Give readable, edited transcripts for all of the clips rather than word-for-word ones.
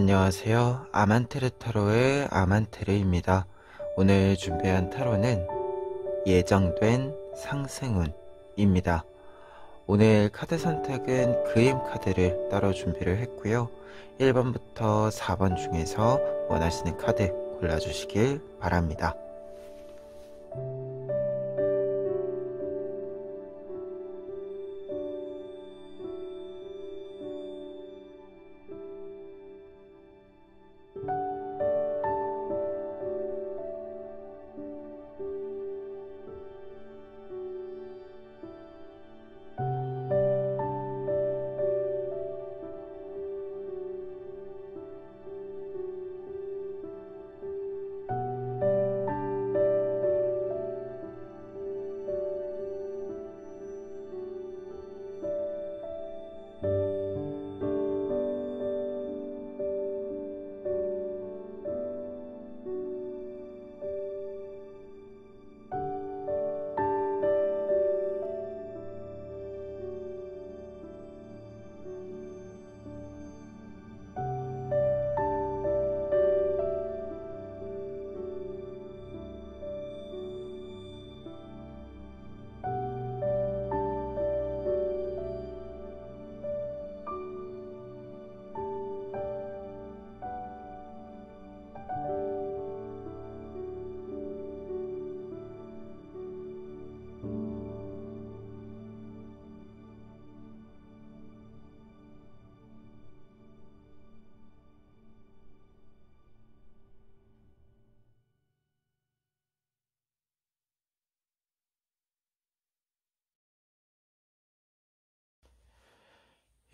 안녕하세요. 아만테르 타로의 아만테르입니다. 오늘 준비한 타로는 예정된 상승운입니다. 오늘 카드 선택은 그림 카드를 따로 준비를 했고요. 1번부터 4번 중에서 원하시는 카드 골라주시길 바랍니다.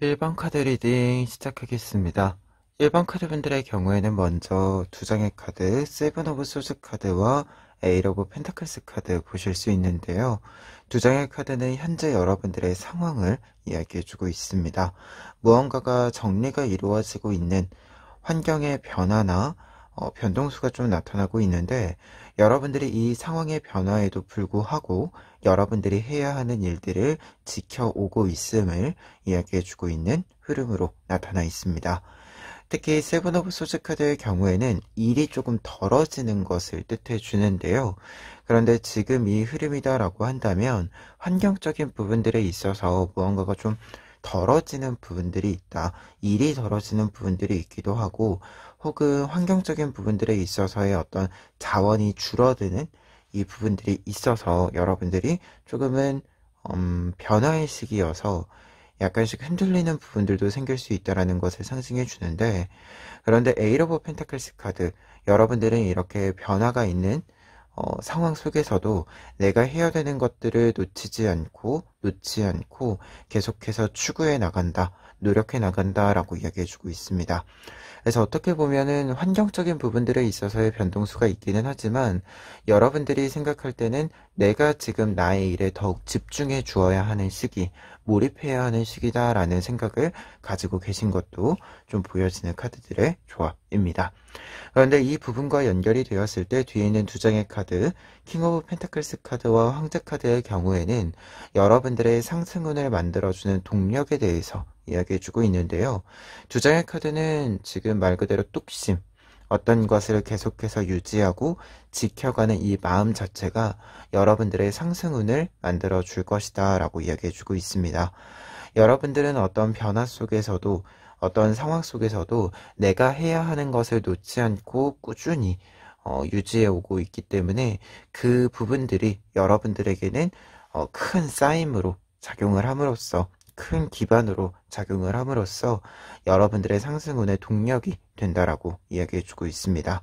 일 번 카드 리딩 시작하겠습니다. 1번 카드분들의 경우에는 먼저 두 장의 카드, 세븐 오브 소즈 카드와 에잇 오브 펜타클스 카드 보실 수 있는데요. 두 장의 카드는 현재 여러분들의 상황을 이야기해주고 있습니다. 무언가가 정리가 이루어지고 있는 환경의 변화나 변동수가 좀 나타나고 있는데, 여러분들이 이 상황의 변화에도 불구하고 여러분들이 해야 하는 일들을 지켜오고 있음을 이야기해주고 있는 흐름으로 나타나 있습니다. 특히 세븐 오브 소즈 카드의 경우에는 일이 조금 덜어지는 것을 뜻해 주는데요. 그런데 지금 이 흐름이다라고 한다면 환경적인 부분들에 있어서 무언가가 좀 덜어지는 부분들이 있다. 일이 덜어지는 부분들이 있기도 하고, 혹은 환경적인 부분들에 있어서의 어떤 자원이 줄어드는 이 부분들이 있어서 여러분들이 조금은 변화의 시기여서 약간씩 흔들리는 부분들도 생길 수 있다는 것을 상징해 주는데, 그런데 에잇 오브 펜타클스 카드, 여러분들은 이렇게 변화가 있는 상황 속에서도 내가 해야 되는 것들을 놓지 않고 계속해서 추구해 나간다, 노력해 나간다라고 이야기해 주고 있습니다. 그래서 어떻게 보면은 환경적인 부분들에 있어서의 변동수가 있기는 하지만, 여러분들이 생각할 때는 내가 지금 나의 일에 더욱 집중해 주어야 하는 시기, 몰입해야 하는 시기다라는 생각을 가지고 계신 것도 좀 보여지는 카드들의 조합입니다. 그런데 이 부분과 연결이 되었을 때 뒤에 있는 두 장의 카드, 킹 오브 펜타클스 카드와 황제 카드의 경우에는 여러분들의 상승운을 만들어주는 동력에 대해서 이야기해주고 있는데요. 두 장의 카드는 지금 말 그대로 뚝심, 어떤 것을 계속해서 유지하고 지켜가는 이 마음 자체가 여러분들의 상승운을 만들어 줄 것이다 라고 이야기해 주고 있습니다. 여러분들은 어떤 변화 속에서도, 어떤 상황 속에서도 내가 해야 하는 것을 놓지 않고 꾸준히 유지해 오고 있기 때문에 그 부분들이 여러분들에게는 큰 쌓임으로 작용을 함으로써, 큰 기반으로 작용을 함으로써 여러분들의 상승운의 동력이 된다라고 이야기해주고 있습니다.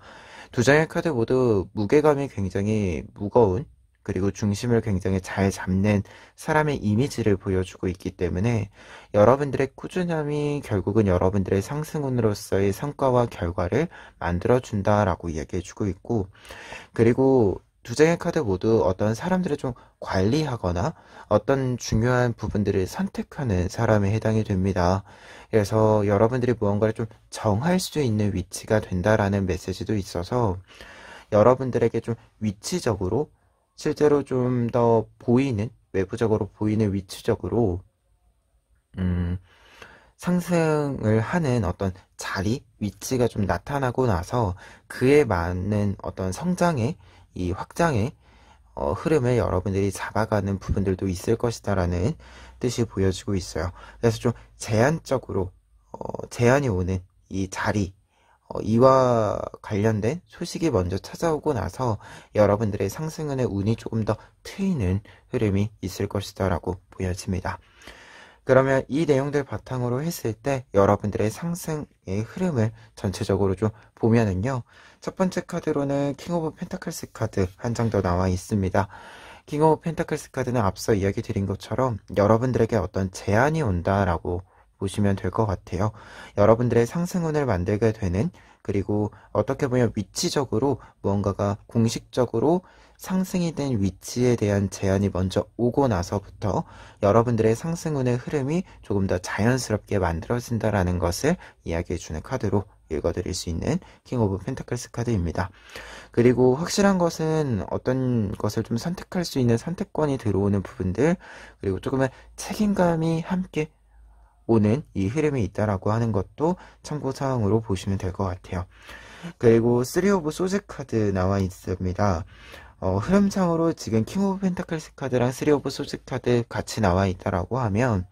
두 장의 카드 모두 무게감이 굉장히 무거운, 그리고 중심을 굉장히 잘 잡는 사람의 이미지를 보여주고 있기 때문에 여러분들의 꾸준함이 결국은 여러분들의 상승운으로서의 성과와 결과를 만들어준다라고 이야기해주고 있고, 그리고 두 장의 카드 모두 어떤 사람들을 좀 관리하거나 어떤 중요한 부분들을 선택하는 사람에 해당이 됩니다. 그래서 여러분들이 무언가를 좀 정할 수 있는 위치가 된다라는 메시지도 있어서, 여러분들에게 좀 위치적으로, 실제로 좀 더 보이는, 외부적으로 보이는 위치적으로 상승을 하는 어떤 자리, 위치가 좀 나타나고 나서 그에 맞는 어떤 성장의 이 확장의 흐름을 여러분들이 잡아가는 부분들도 있을 것이다 라는 뜻이 보여지고 있어요. 그래서 좀 제한적으로 제한이 오는 이 자리, 이와 관련된 소식이 먼저 찾아오고 나서 여러분들의 상승운의 운이 조금 더 트이는 흐름이 있을 것이다 라고 보여집니다. 그러면 이 내용들 바탕으로 했을 때 여러분들의 상승의 흐름을 전체적으로 좀 보면은요, 첫 번째 카드로는 킹 오브 펜타클스 카드 한 장 더 나와 있습니다. 킹 오브 펜타클스 카드는 앞서 이야기 드린 것처럼 여러분들에게 어떤 제한이 온다라고 보시면 될 것 같아요. 여러분들의 상승운을 만들게 되는, 그리고 어떻게 보면 위치적으로 무언가가 공식적으로 상승이 된 위치에 대한 제한이 먼저 오고 나서부터 여러분들의 상승운의 흐름이 조금 더 자연스럽게 만들어진다라는 것을 이야기해주는 카드로 읽어드릴 수 있는 킹 오브 펜타클스 카드입니다. 그리고 확실한 것은 어떤 것을 좀 선택할 수 있는 선택권이 들어오는 부분들, 그리고 조금은 책임감이 함께 오는 이 흐름이 있다라고 하는 것도 참고사항으로 보시면 될 것 같아요. 그리고 3 오브 소즈 카드 나와 있습니다. 흐름상으로 지금 킹 오브 펜타클스 카드랑 3 오브 소즈 카드 같이 나와 있다라고 하면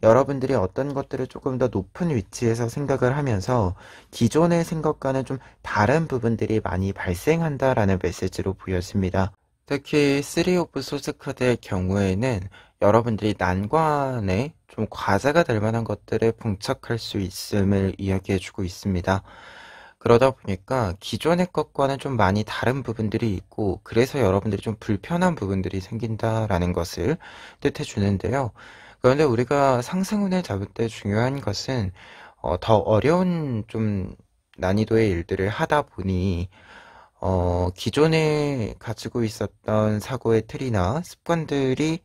여러분들이 어떤 것들을 조금 더 높은 위치에서 생각을 하면서 기존의 생각과는 좀 다른 부분들이 많이 발생한다라는 메시지로 보여집니다. 특히 3 오브 소즈 카드의 경우에는 여러분들이 난관에 좀 과제가 될 만한 것들을 봉착할 수 있음을 이야기해주고 있습니다. 그러다 보니까 기존의 것과는 좀 많이 다른 부분들이 있고, 그래서 여러분들이 좀 불편한 부분들이 생긴다라는 것을 뜻해 주는데요. 그런데 우리가 상승운을 잡을 때 중요한 것은 더 어려운 좀 난이도의 일들을 하다 보니 기존에 가지고 있었던 사고의 틀이나 습관들이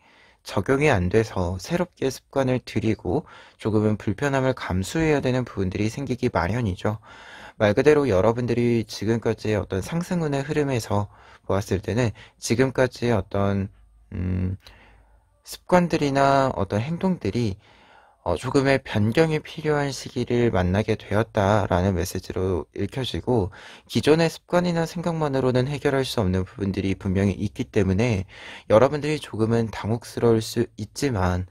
적용이 안 돼서 새롭게 습관을 들이고 조금은 불편함을 감수해야 되는 부분들이 생기기 마련이죠. 말 그대로 여러분들이 지금까지의 어떤 상승운의 흐름에서 보았을 때는 지금까지의 어떤 습관들이나 어떤 행동들이 조금의 변경이 필요한 시기를 만나게 되었다라는 메시지로 읽혀지고, 기존의 습관이나 생각만으로는 해결할 수 없는 부분들이 분명히 있기 때문에 여러분들이 조금은 당혹스러울 수 있지만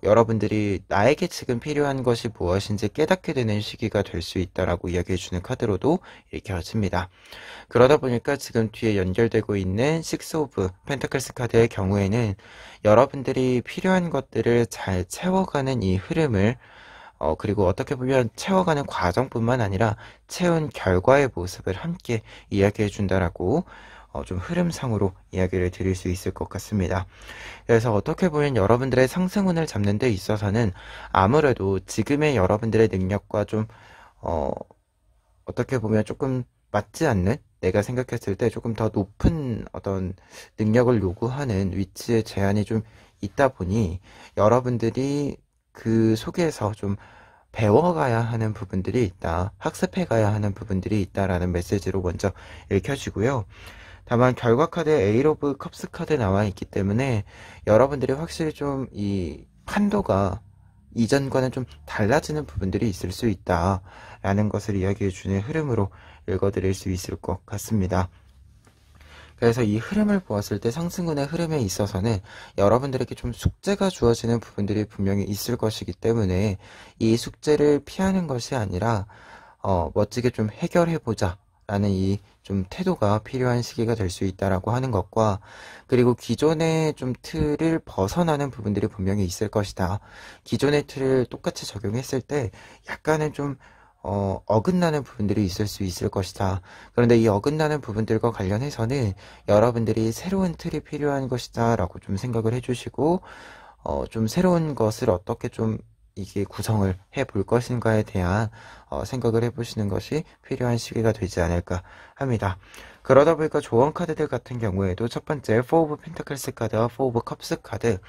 여러분들이 나에게 지금 필요한 것이 무엇인지 깨닫게 되는 시기가 될 수 있다라고 이야기해주는 카드로도 읽혀집니다. 그러다 보니까 지금 뒤에 연결되고 있는 6 오브 펜타클스 카드의 경우에는 여러분들이 필요한 것들을 잘 채워가는 이 흐름을 그리고 어떻게 보면 채워가는 과정뿐만 아니라 채운 결과의 모습을 함께 이야기해 준다라고 좀 흐름상으로 이야기를 드릴 수 있을 것 같습니다. 그래서 어떻게 보면 여러분들의 상승운을 잡는 데 있어서는 아무래도 지금의 여러분들의 능력과 좀 어떻게 보면 조금 맞지 않는, 내가 생각했을 때 조금 더 높은 어떤 능력을 요구하는 위치의 제한이 좀 있다 보니 여러분들이 그 속에서 좀 배워가야 하는 부분들이 있다, 학습해가야 하는 부분들이 있다라는 메시지로 먼저 읽혀지고요. 다만 결과 카드에 8 오브 컵스 카드 나와 있기 때문에 여러분들이 확실히 좀 이 판도가 이전과는 좀 달라지는 부분들이 있을 수 있다 라는 것을 이야기해주는 흐름으로 읽어드릴 수 있을 것 같습니다. 그래서 이 흐름을 보았을 때 상승운의 흐름에 있어서는 여러분들에게 좀 숙제가 주어지는 부분들이 분명히 있을 것이기 때문에 이 숙제를 피하는 것이 아니라 멋지게 좀 해결해보자 라는 이 좀 태도가 필요한 시기가 될 수 있다라고 하는 것과, 그리고 기존의 좀 틀을 벗어나는 부분들이 분명히 있을 것이다. 기존의 틀을 똑같이 적용했을 때 약간은 좀 어긋나는 부분들이 있을 수 있을 것이다. 그런데 이 어긋나는 부분들과 관련해서는 여러분들이 새로운 틀이 필요한 것이다 라고 좀 생각을 해주시고, 좀 새로운 것을 어떻게 좀 이게 구성을 해볼 것인가에 대한 생각을 해보시는 것이 필요한 시기가 되지 않을까 합니다. 그러다 보니까 조언 카드들 같은 경우에도 첫 번째 4 오브 펜타클스 카드와 4 오브 컵스 카드,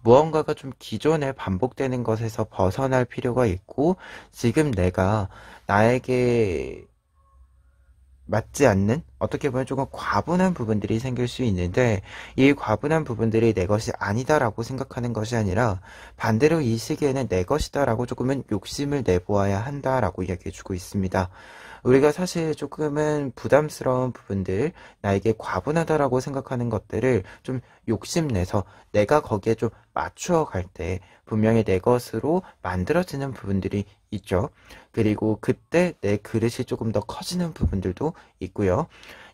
무언가가 좀 기존에 반복되는 것에서 벗어날 필요가 있고, 지금 내가 나에게 맞지 않는 어떻게 보면 조금 과분한 부분들이 생길 수 있는데, 이 과분한 부분들이 내 것이 아니다라고 생각하는 것이 아니라 반대로 이 시기에는 내 것이다라고 조금은 욕심을 내보아야 한다라고 이야기해주고 있습니다. 우리가 사실 조금은 부담스러운 부분들, 나에게 과분하다라고 생각하는 것들을 좀 욕심내서 내가 거기에 좀 맞추어 갈 때 분명히 내 것으로 만들어지는 부분들이 있죠. 그리고 그때 내 그릇이 조금 더 커지는 부분들도 있고요.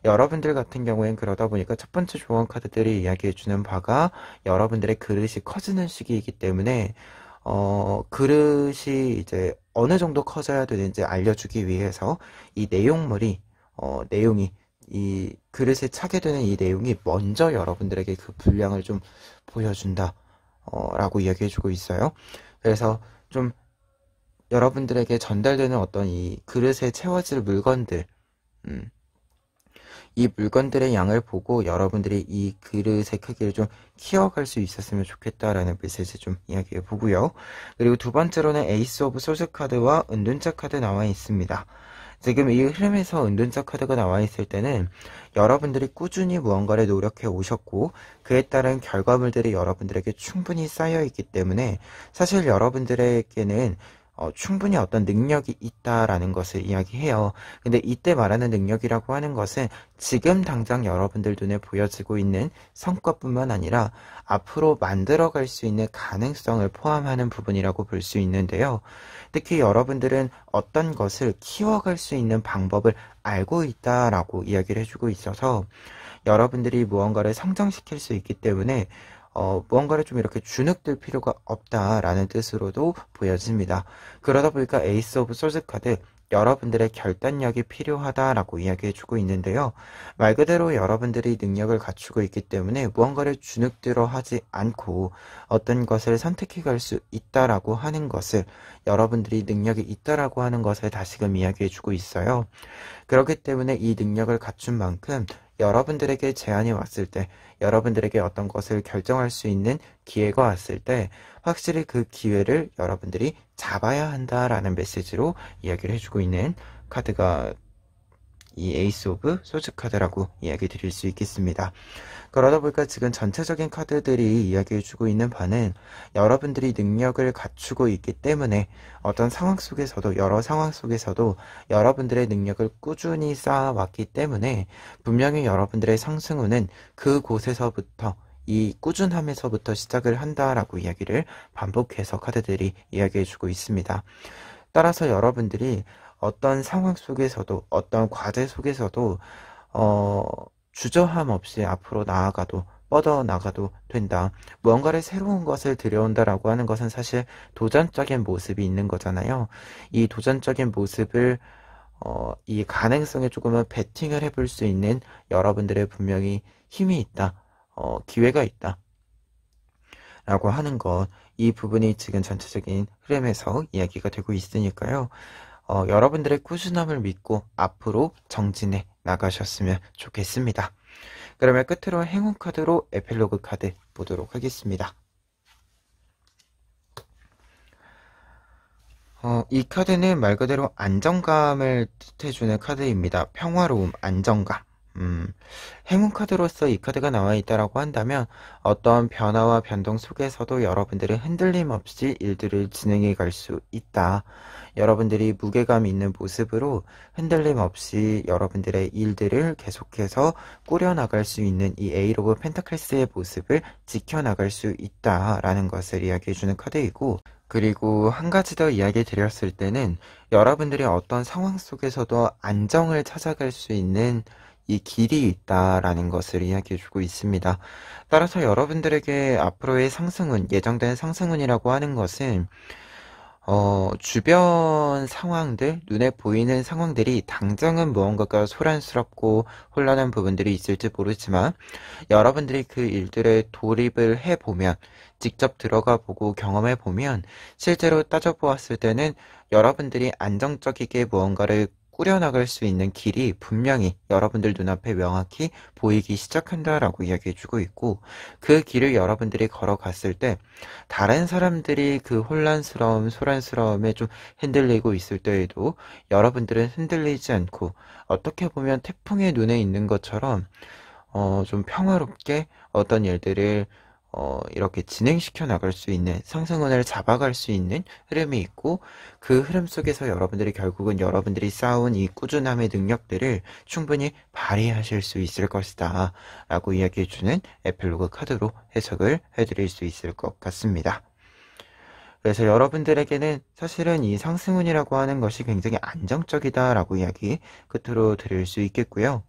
여러분들 같은 경우엔 그러다 보니까 첫 번째 조언 카드들이 이야기해주는 바가 여러분들의 그릇이 커지는 시기이기 때문에 그릇이 이제 어느 정도 커져야 되는지 알려주기 위해서 이 내용이, 이 그릇에 차게 되는 이 내용이 먼저 여러분들에게 그 분량을 좀 보여준다, 라고 이야기해주고 있어요. 그래서 좀 여러분들에게 전달되는 어떤 이 그릇에 채워질 물건들, 음, 이 물건들의 양을 보고 여러분들이 이 그릇의 크기를 좀 키워갈 수 있었으면 좋겠다라는 메시지 좀 이야기해 보고요. 그리고 두 번째로는 에이스 오브 소드 카드와 은둔자 카드 나와 있습니다. 지금 이 흐름에서 은둔자 카드가 나와 있을 때는 여러분들이 꾸준히 무언가를 노력해 오셨고 그에 따른 결과물들이 여러분들에게 충분히 쌓여 있기 때문에 사실 여러분들에게는 충분히 어떤 능력이 있다라는 것을 이야기해요. 근데 이때 말하는 능력이라고 하는 것은 지금 당장 여러분들 눈에 보여지고 있는 성과뿐만 아니라 앞으로 만들어갈 수 있는 가능성을 포함하는 부분이라고 볼 수 있는데요. 특히 여러분들은 어떤 것을 키워갈 수 있는 방법을 알고 있다라고 이야기를 해주고 있어서 여러분들이 무언가를 성장시킬 수 있기 때문에 무언가를 좀 이렇게 주눅들 필요가 없다라는 뜻으로도 보여집니다. 그러다 보니까 에이스 오브 소드 카드, 여러분들의 결단력이 필요하다라고 이야기해주고 있는데요. 말 그대로 여러분들이 능력을 갖추고 있기 때문에 무언가를 주눅들어 하지 않고 어떤 것을 선택해 갈 수 있다라고 하는 것을, 여러분들이 능력이 있다라고 하는 것을 다시금 이야기해주고 있어요. 그렇기 때문에 이 능력을 갖춘 만큼 여러분들에게 제안이 왔을 때, 여러분들에게 어떤 것을 결정할 수 있는 기회가 왔을 때 확실히 그 기회를 여러분들이 잡아야 한다라는 메시지로 이야기를 해주고 있는 카드가 이 에이스 오브 소드 카드라고 이야기 드릴 수 있겠습니다. 그러다 보니까 지금 전체적인 카드들이 이야기해주고 있는 바는 여러분들이 능력을 갖추고 있기 때문에 어떤 상황 속에서도, 여러 상황 속에서도 여러분들의 능력을 꾸준히 쌓아왔기 때문에 분명히 여러분들의 상승운은 그곳에서부터, 이 꾸준함에서부터 시작을 한다라고 이야기를 반복해서 카드들이 이야기해주고 있습니다. 따라서 여러분들이 어떤 상황 속에서도, 어떤 과제 속에서도 주저함 없이 앞으로 나아가도, 뻗어나가도 된다. 무언가를 새로운 것을 들여온다라고 하는 것은 사실 도전적인 모습이 있는 거잖아요. 이 도전적인 모습을 이 가능성에 조금은 베팅을 해볼 수 있는 여러분들의 분명히 힘이 있다, 기회가 있다 라고 하는 것, 이 부분이 지금 전체적인 흐름에서 이야기가 되고 있으니까요. 여러분들의 꾸준함을 믿고 앞으로 정진해 나가셨으면 좋겠습니다. 그러면 끝으로 행운 카드로 에필로그 카드 보도록 하겠습니다. 이 카드는 말 그대로 안정감을 뜻해주는 카드입니다. 평화로움, 안정감. 행운 카드로서 이 카드가 나와 있다라고 한다면 어떤 변화와 변동 속에서도 여러분들은 흔들림 없이 일들을 진행해 갈 수 있다. 여러분들이 무게감 있는 모습으로 흔들림 없이 여러분들의 일들을 계속해서 꾸려나갈 수 있는 이 에이스 오브 펜타클스의 모습을 지켜나갈 수 있다라는 것을 이야기해주는 카드이고, 그리고 한 가지 더 이야기 드렸을 때는 여러분들이 어떤 상황 속에서도 안정을 찾아갈 수 있는 이 길이 있다라는 것을 이야기해주고 있습니다. 따라서 여러분들에게 앞으로의 상승운, 예정된 상승운이라고 하는 것은 주변 상황들, 눈에 보이는 상황들이 당장은 무언가가 소란스럽고 혼란한 부분들이 있을지 모르지만 여러분들이 그 일들에 돌입을 해보면, 직접 들어가 보고 경험해 보면 실제로 따져보았을 때는 여러분들이 안정적이게 무언가를 꾸려나갈 수 있는 길이 분명히 여러분들 눈앞에 명확히 보이기 시작한다라고 이야기해주고 있고, 그 길을 여러분들이 걸어갔을 때 다른 사람들이 그 혼란스러움, 소란스러움에 좀 흔들리고 있을 때에도 여러분들은 흔들리지 않고 어떻게 보면 태풍의 눈에 있는 것처럼 좀 평화롭게 어떤 일들을 이렇게 진행시켜 나갈 수 있는, 상승원을 잡아갈 수 있는 흐름이 있고, 그 흐름 속에서 여러분들이 결국은 여러분들이 쌓아온 이 꾸준함의 능력들을 충분히 발휘하실 수 있을 것이다 라고 이야기해주는 에필로그 카드로 해석을 해드릴 수 있을 것 같습니다. 그래서 여러분들에게는 사실은 이 상승운이라고 하는 것이 굉장히 안정적이다 라고 이야기 끝으로 드릴 수 있겠고요.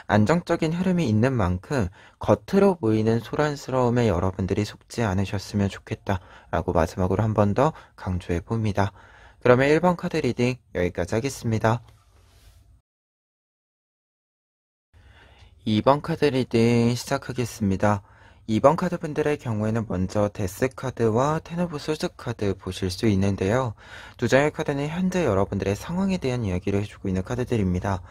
안정적인 흐름이 있는 만큼 겉으로 보이는 소란스러움에 여러분들이 속지 않으셨으면 좋겠다 라고 마지막으로 한 번 더 강조해 봅니다. 그러면 1번 카드 리딩 여기까지 하겠습니다. 2번 카드 리딩 시작하겠습니다. 2번 카드 분들의 경우에는 먼저 데스 카드와 텐 오브 소드 카드 보실 수 있는데요. 두 장의 카드는 현재 여러분들의 상황에 대한 이야기를 해주고 있는 카드들입니다.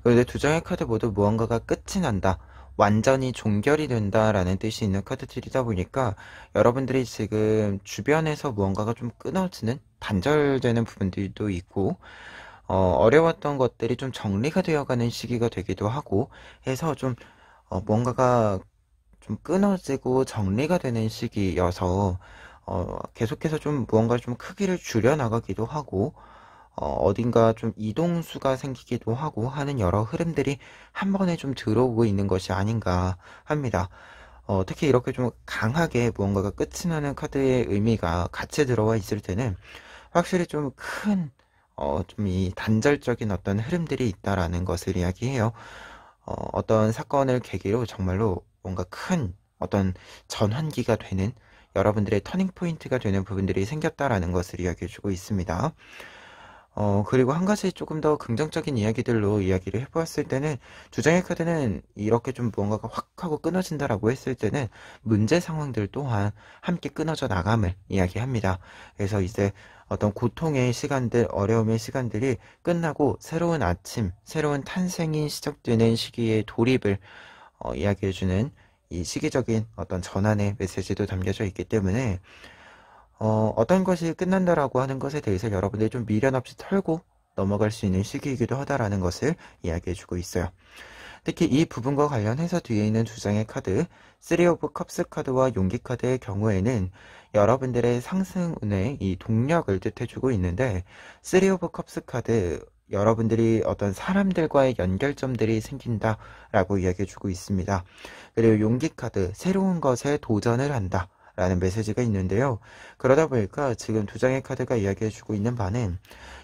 그런데 두 장의 카드 모두 무언가가 끝이 난다, 완전히 종결이 된다라는 뜻이 있는 카드들이다 보니까 여러분들이 지금 주변에서 무언가가 좀 끊어지는, 단절되는 부분들도 있고 어려웠던 것들이 좀 정리가 되어가는 시기가 되기도 하고 해서 좀 뭔가가 좀 끊어지고 정리가 되는 시기여서 계속해서 좀 무언가 좀 크기를 줄여 나가기도 하고 어딘가 좀 이동수가 생기기도 하고 하는 여러 흐름들이 한 번에 좀 들어오고 있는 것이 아닌가 합니다. 특히 이렇게 좀 강하게 무언가가 끝이 나는 카드의 의미가 같이 들어와 있을 때는 확실히 좀 큰, 좀 이 단절적인 어떤 흐름들이 있다라는 것을 이야기해요. 어떤 사건을 계기로 정말로 뭔가 큰 어떤 전환기가 되는, 여러분들의 터닝 포인트가 되는 부분들이 생겼다라는 것을 이야기해주고 있습니다. 그리고 한 가지 조금 더 긍정적인 이야기들로 이야기를 해보았을 때는 두 장의 카드는 이렇게 좀 무언가가 확 하고 끊어진다라고 했을 때는 문제 상황들 또한 함께 끊어져 나감을 이야기합니다. 그래서 이제 어떤 고통의 시간들, 어려움의 시간들이 끝나고 새로운 아침, 새로운 탄생이 시작되는 시기의 돌입을 이야기해주는 이 시기적인 어떤 전환의 메시지도 담겨져 있기 때문에 어떤 것이 끝난다라고 하는 것에 대해서 여러분들이 좀 미련 없이 털고 넘어갈 수 있는 시기이기도 하다라는 것을 이야기해주고 있어요. 특히 이 부분과 관련해서 뒤에 있는 두 장의 카드, 3 오브 컵스 카드와 용기 카드의 경우에는 여러분들의 상승운의 이 동력을 뜻해주고 있는데, 3 오브 컵스 카드, 여러분들이 어떤 사람들과의 연결점들이 생긴다라고 이야기해주고 있습니다. 그리고 용기 카드, 새로운 것에 도전을 한다 라는 메시지가 있는데요. 그러다 보니까 지금 두 장의 카드가 이야기해주고 있는 바는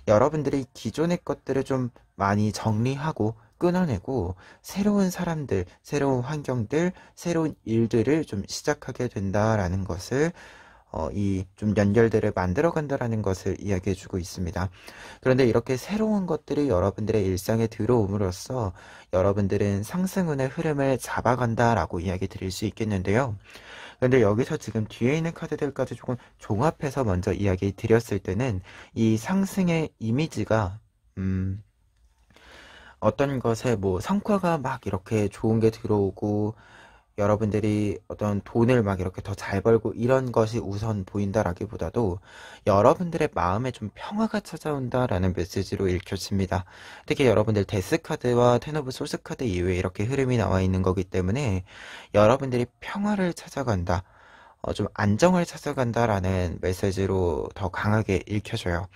여러분들이 기존의 것들을 좀 많이 정리하고 끊어내고 새로운 사람들, 새로운 환경들, 새로운 일들을 좀 시작하게 된다라는 것을 이 좀 연결들을 만들어 간다라는 것을 이야기해주고 있습니다. 그런데 이렇게 새로운 것들이 여러분들의 일상에 들어옴으로써 여러분들은 상승운의 흐름을 잡아간다라고 이야기 드릴 수 있겠는데요. 근데 여기서 지금 뒤에 있는 카드들까지 조금 종합해서 먼저 이야기 드렸을 때는 이 상승의 이미지가 어떤 것에 뭐 성과가 막 이렇게 좋은 게 들어오고 여러분들이 어떤 돈을 막 이렇게 더 잘 벌고 이런 것이 우선 보인다라기보다도 여러분들의 마음에 좀 평화가 찾아온다라는 메시지로 읽혀집니다. 특히 여러분들 데스 카드와 텐 오브 소스 카드 이후에 이렇게 흐름이 나와 있는 거기 때문에 여러분들이 평화를 찾아간다, 좀 안정을 찾아간다라는 메시지로 더 강하게 읽혀져요.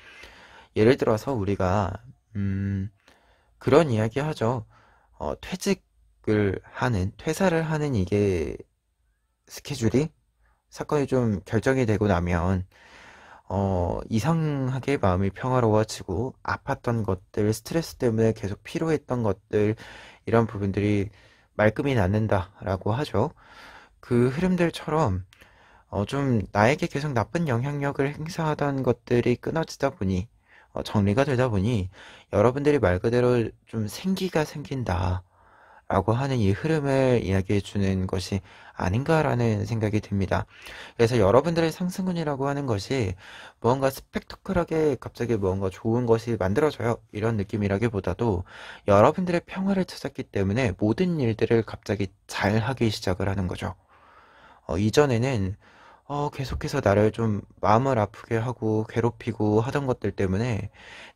예를 들어서 우리가 그런 이야기 하죠. 퇴사를 하는 이게 스케줄이 사건이 좀 결정이 되고 나면 이상하게 마음이 평화로워지고 아팠던 것들, 스트레스 때문에 계속 피로했던 것들, 이런 부분들이 말끔히 낫는다라고 하죠. 그 흐름들처럼 좀 나에게 계속 나쁜 영향력을 행사하던 것들이 끊어지다 보니 정리가 되다 보니 여러분들이 말 그대로 좀 생기가 생긴다 라고 하는 이 흐름을 이야기해 주는 것이 아닌가라는 생각이 듭니다. 그래서 여러분들의 상승운이라고 하는 것이 무언가 스펙터클하게 갑자기 무언가 좋은 것이 만들어져요, 이런 느낌이라기보다도 여러분들의 평화를 찾았기 때문에 모든 일들을 갑자기 잘 하기 시작을 하는 거죠. 이전에는 계속해서 나를 좀 마음을 아프게 하고 괴롭히고 하던 것들 때문에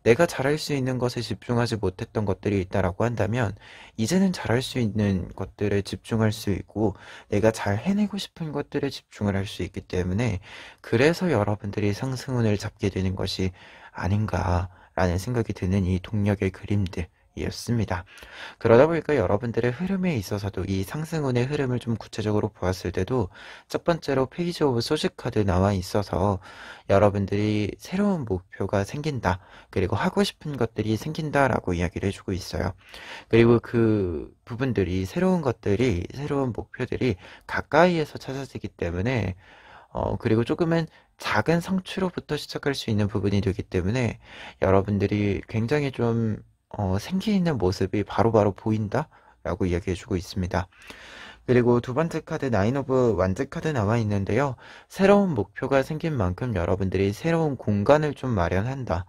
내가 잘할 수 있는 것에 집중하지 못했던 것들이 있다라고 한다면, 이제는 잘할 수 있는 것들에 집중할 수 있고 내가 잘 해내고 싶은 것들에 집중을 할 수 있기 때문에, 그래서 여러분들이 상승운을 잡게 되는 것이 아닌가라는 생각이 드는 이 동력의 그림들이었습니다. 그러다 보니까 여러분들의 흐름에 있어서도 이 상승운의 흐름을 좀 구체적으로 보았을 때도, 첫 번째로 페이지 오브 소스 카드 나와 있어서 여러분들이 새로운 목표가 생긴다, 그리고 하고 싶은 것들이 생긴다라고 이야기를 해주고 있어요. 그리고 그 부분들이, 새로운 것들이, 새로운 목표들이 가까이에서 찾아지기 때문에, 그리고 조금은 작은 성취로부터 시작할 수 있는 부분이 되기 때문에 여러분들이 굉장히 좀 생기 있는 모습이 바로바로 보인다 라고 이야기해주고 있습니다. 그리고 두 번째 카드 나인 오브 완즈 카드 나와 있는데요. 새로운 목표가 생긴 만큼 여러분들이 새로운 공간을 좀 마련한다.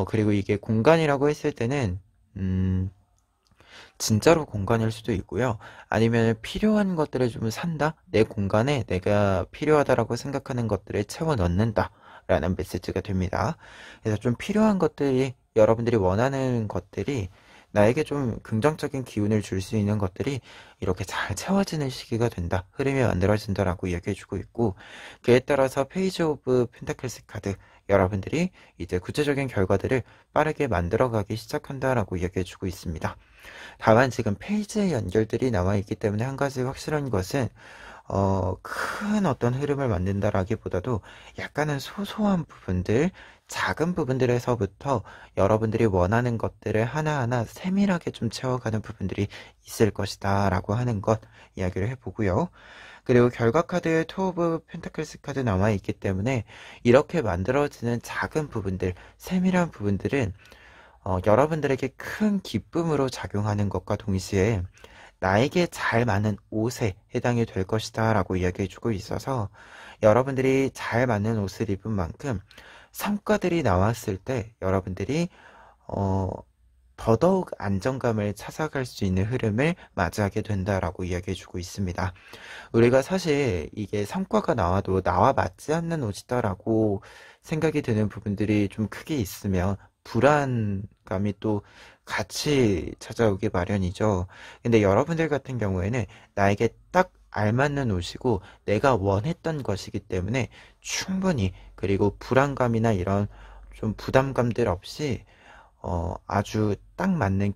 그리고 이게 공간이라고 했을 때는 진짜로 공간일 수도 있고요. 아니면 필요한 것들을 좀 산다? 내 공간에 내가 필요하다라고 생각하는 것들을 채워 넣는다 라는 메시지가 됩니다. 그래서 좀 필요한 것들이, 여러분들이 원하는 것들이, 나에게 좀 긍정적인 기운을 줄 수 있는 것들이 이렇게 잘 채워지는 시기가 된다, 흐름이 만들어진다라고 이야기해주고 있고, 그에 따라서 페이지 오브 펜타클스 카드, 여러분들이 이제 구체적인 결과들을 빠르게 만들어가기 시작한다라고 이야기해주고 있습니다. 다만 지금 페이지의 연결들이 나와 있기 때문에 한 가지 확실한 것은, 큰 어떤 흐름을 만든다라기보다도 약간은 소소한 부분들, 작은 부분들에서부터 여러분들이 원하는 것들을 하나하나 세밀하게 좀 채워가는 부분들이 있을 것이다 라고 하는 것 이야기를 해보고요. 그리고 결과 카드에 투 오브 펜타클스 카드 나와 있기 때문에 이렇게 만들어지는 작은 부분들, 세밀한 부분들은 여러분들에게 큰 기쁨으로 작용하는 것과 동시에 나에게 잘 맞는 옷에 해당이 될 것이다 라고 이야기해주고 있어서, 여러분들이 잘 맞는 옷을 입은 만큼 성과들이 나왔을 때 여러분들이 더더욱 안정감을 찾아갈 수 있는 흐름을 맞이하게 된다라고 이야기해주고 있습니다. 우리가 사실 이게 성과가 나와도 나와 맞지 않는 옷이다라고 생각이 드는 부분들이 좀 크게 있으면 불안감이 또 같이 찾아오기 마련이죠. 근데 여러분들 같은 경우에는 나에게 딱 알맞는 옷이고 내가 원했던 것이기 때문에 충분히, 그리고 불안감이나 이런 좀 부담감들 없이 아주 딱 맞는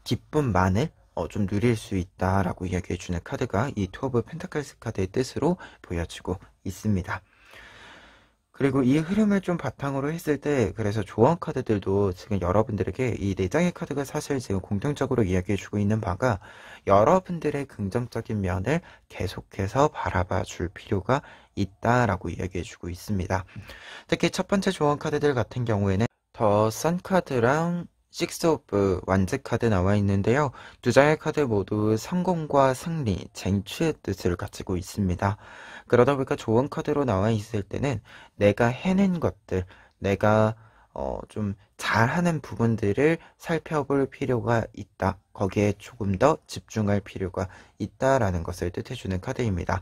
기쁨만을 좀 누릴 수 있다라고 이야기해주는 카드가 이 투 오브 펜타클스 카드의 뜻으로 보여지고 있습니다. 그리고 이 흐름을 좀 바탕으로 했을 때, 그래서 조언 카드들도 지금 여러분들에게 이 4장의 카드가 사실 지금 공통적으로 이야기해주고 있는 바가, 여러분들의 긍정적인 면을 계속해서 바라봐 줄 필요가 있다라고 이야기해주고 있습니다. 특히 첫 번째 조언 카드들 같은 경우에는 더 선 카드랑 식스 오브 완즈 카드 나와 있는데요. 두 장의 카드 모두 성공과 승리, 쟁취의 뜻을 가지고 있습니다. 그러다 보니까 좋은 카드로 나와 있을 때는 내가 해낸 것들, 내가 좀 잘하는 부분들을 살펴볼 필요가 있다, 거기에 조금 더 집중할 필요가 있다라는 것을 뜻해주는 카드입니다.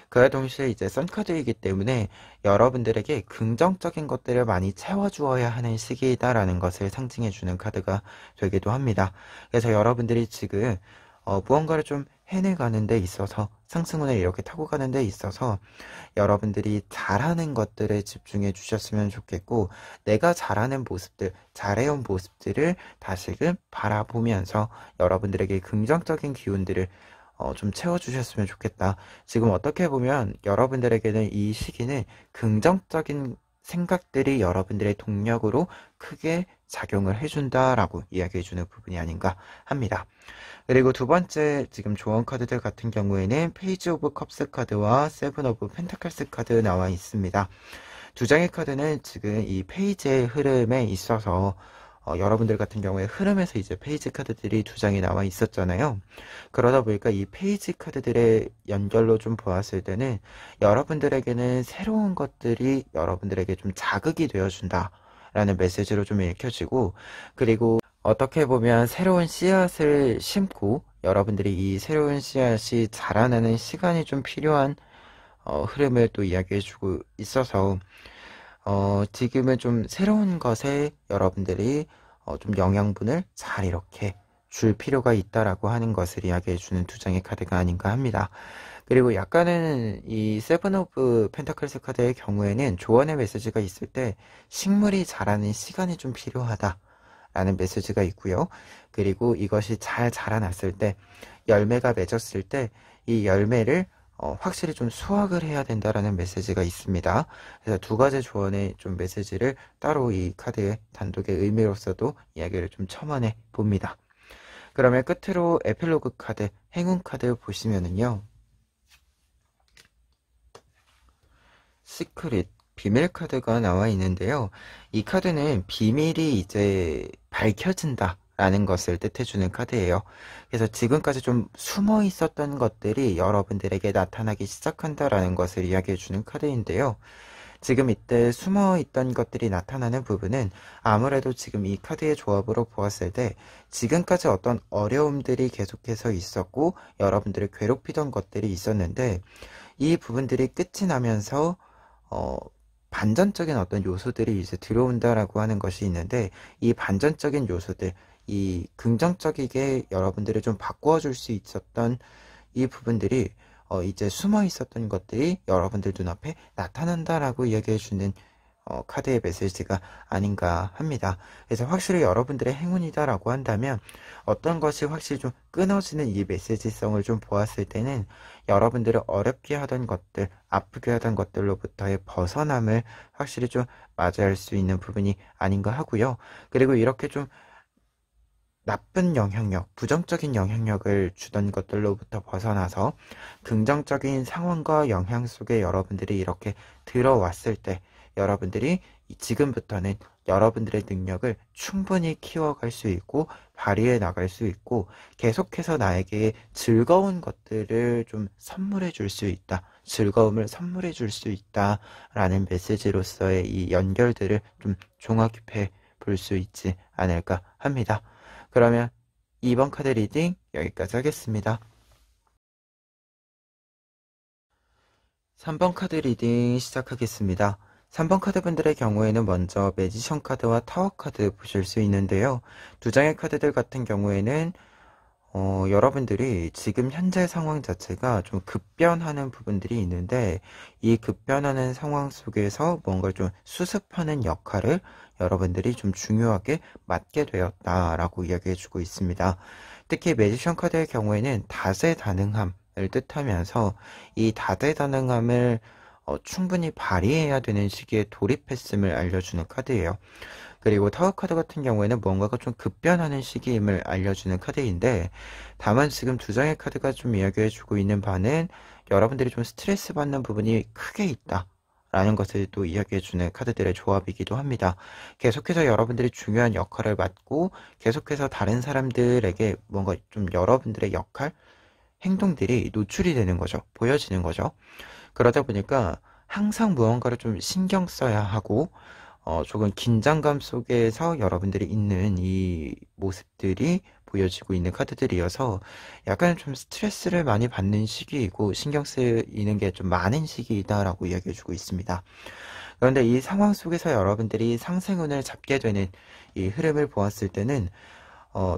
그와 동시에 이제 썬카드이기 때문에 여러분들에게 긍정적인 것들을 많이 채워주어야 하는 시기이다라는 것을 상징해주는 카드가 되기도 합니다. 그래서 여러분들이 지금 무언가를 좀 해내가는 데 있어서, 상승운을 이렇게 타고 가는 데 있어서 여러분들이 잘하는 것들에 집중해 주셨으면 좋겠고, 내가 잘하는 모습들, 잘해온 모습들을 다시금 바라보면서 여러분들에게 긍정적인 기운들을 좀 채워주셨으면 좋겠다. 지금 어떻게 보면 여러분들에게는 이 시기는 긍정적인 생각들이 여러분들의 동력으로 크게 작용을 해준다라고 이야기해주는 부분이 아닌가 합니다. 그리고 두 번째 지금 조언 카드들 같은 경우에는 페이지 오브 컵스 카드와 세븐 오브 펜타클스 카드 나와 있습니다. 두 장의 카드는 지금 이 페이지의 흐름에 있어서 여러분들 같은 경우에 흐름에서 이제 페이지 카드들이 두 장이 나와 있었잖아요. 그러다 보니까 이 페이지 카드들의 연결로 좀 보았을 때는 여러분들에게는 새로운 것들이 여러분들에게 좀 자극이 되어준다 라는 메시지로 좀 읽혀지고, 그리고 어떻게 보면 새로운 씨앗을 심고 여러분들이 이 새로운 씨앗이 자라나는 시간이 좀 필요한 흐름을 또 이야기해주고 있어서 지금은 좀 새로운 것에 여러분들이 좀 영양분을 잘 이렇게 줄 필요가 있다라고 하는 것을 이야기해주는 두 장의 카드가 아닌가 합니다. 그리고 약간은 이 세븐 오브 펜타클스 카드의 경우에는 조언의 메시지가 있을 때 식물이 자라는 시간이 좀 필요하다 라는 메시지가 있고요. 그리고 이것이 잘 자라났을 때 열매가 맺었을 때 이 열매를 확실히 좀 수확을 해야 된다라는 메시지가 있습니다. 그래서 두 가지 조언의 좀 메시지를 따로 이 카드의 단독의 의미로서도 이야기를 좀 첨언해 봅니다. 그러면 끝으로 에필로그 카드, 행운 카드 보시면은요. 시크릿, 비밀 카드가 나와 있는데요. 이 카드는 비밀이 이제 밝혀진다 라는 것을 뜻해주는 카드예요. 그래서 지금까지 좀 숨어 있었던 것들이 여러분들에게 나타나기 시작한다라는 것을 이야기해주는 카드인데요. 지금 이때 숨어 있던 것들이 나타나는 부분은 아무래도 지금 이 카드의 조합으로 보았을 때 지금까지 어떤 어려움들이 계속해서 있었고 여러분들을 괴롭히던 것들이 있었는데 이 부분들이 끝이 나면서 반전적인 어떤 요소들이 이제 들어온다라고 하는 것이 있는데, 이 반전적인 요소들, 이 긍정적이게 여러분들을 좀 바꾸어 줄 수 있었던 이 부분들이 이제 숨어 있었던 것들이 여러분들 눈앞에 나타난다라고 이야기해 주는 카드의 메시지가 아닌가 합니다. 그래서 확실히 여러분들의 행운이다라고 한다면 어떤 것이 확실히 좀 끊어지는 이 메시지성을 좀 보았을 때는 여러분들을 어렵게 하던 것들, 아프게 하던 것들로부터의 벗어남을 확실히 좀 맞이할 수 있는 부분이 아닌가 하고요. 그리고 이렇게 좀 나쁜 영향력, 부정적인 영향력을 주던 것들로부터 벗어나서 긍정적인 상황과 영향 속에 여러분들이 이렇게 들어왔을 때 여러분들이 지금부터는 여러분들의 능력을 충분히 키워갈 수 있고 발휘해 나갈 수 있고 계속해서 나에게 즐거운 것들을 좀 선물해 줄 수 있다. 즐거움을 선물해 줄 수 있다. 라는 메시지로서의 이 연결들을 좀 종합해 볼 수 있지 않을까 합니다. 그러면 2번 카드 리딩 여기까지 하겠습니다. 3번 카드 리딩 시작하겠습니다. 3번 카드 분들의 경우에는 먼저 매지션 카드와 타워 카드 보실 수 있는데요. 두 장의 카드들 같은 경우에는 여러분들이 지금 현재 상황 자체가 좀 급변하는 부분들이 있는데 이 급변하는 상황 속에서 뭔가를 좀 수습하는 역할을 여러분들이 좀 중요하게 맡게 되었다라고 이야기해주고 있습니다. 특히 매지션 카드의 경우에는 다재다능함을 뜻하면서 이 다재다능함을 충분히 발휘해야 되는 시기에 돌입했음을 알려주는 카드예요. 그리고 타워 카드 같은 경우에는 뭔가가 좀 급변하는 시기임을 알려주는 카드인데, 다만 지금 두 장의 카드가 좀 이야기해주고 있는 바는 여러분들이 좀 스트레스 받는 부분이 크게 있다 라는 것을 또 이야기해주는 카드들의 조합이기도 합니다. 계속해서 여러분들이 중요한 역할을 맡고 계속해서 다른 사람들에게 뭔가 좀 여러분들의 역할, 행동들이 노출이 되는 거죠. 보여지는 거죠. 그러다 보니까 항상 무언가를 좀 신경 써야 하고 조금 긴장감 속에서 여러분들이 있는 이 모습들이 보여지고 있는 카드들이어서 약간 좀 스트레스를 많이 받는 시기이고 신경 쓰이는 게 좀 많은 시기이다라고 이야기해주고 있습니다. 그런데 이 상황 속에서 여러분들이 상승운을 잡게 되는 이 흐름을 보았을 때는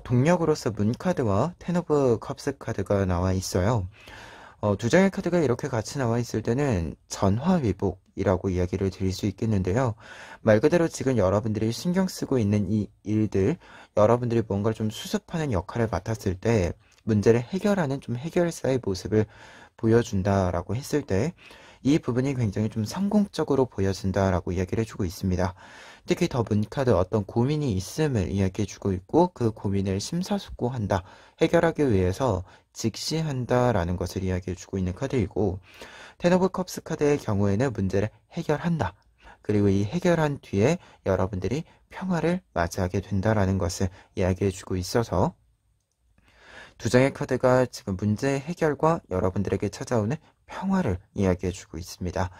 동력으로서 문 카드와 텐 오브 컵스 카드가 나와 있어요. 두 장의 카드가 이렇게 같이 나와 있을 때는 전화위복이라고 이야기를 드릴 수 있겠는데요. 말 그대로 지금 여러분들이 신경 쓰고 있는 이 일들, 여러분들이 뭔가를 좀 수습하는 역할을 맡았을 때 문제를 해결하는 좀 해결사의 모습을 보여준다라고 했을 때 이 부분이 굉장히 좀 성공적으로 보여진다라고 이야기를 해주고 있습니다. 특히 더 문카드 어떤 고민이 있음을 이야기해주고 있고 그 고민을 심사숙고한다, 해결하기 위해서 직시한다라는 것을 이야기해주고 있는 카드이고, 텐 오브 컵스 카드의 경우에는 문제를 해결한다, 그리고 이 해결한 뒤에 여러분들이 평화를 맞이하게 된다라는 것을 이야기해주고 있어서 두 장의 카드가 지금 문제 해결과 여러분들에게 찾아오는 평화를 이야기해주고 있습니다.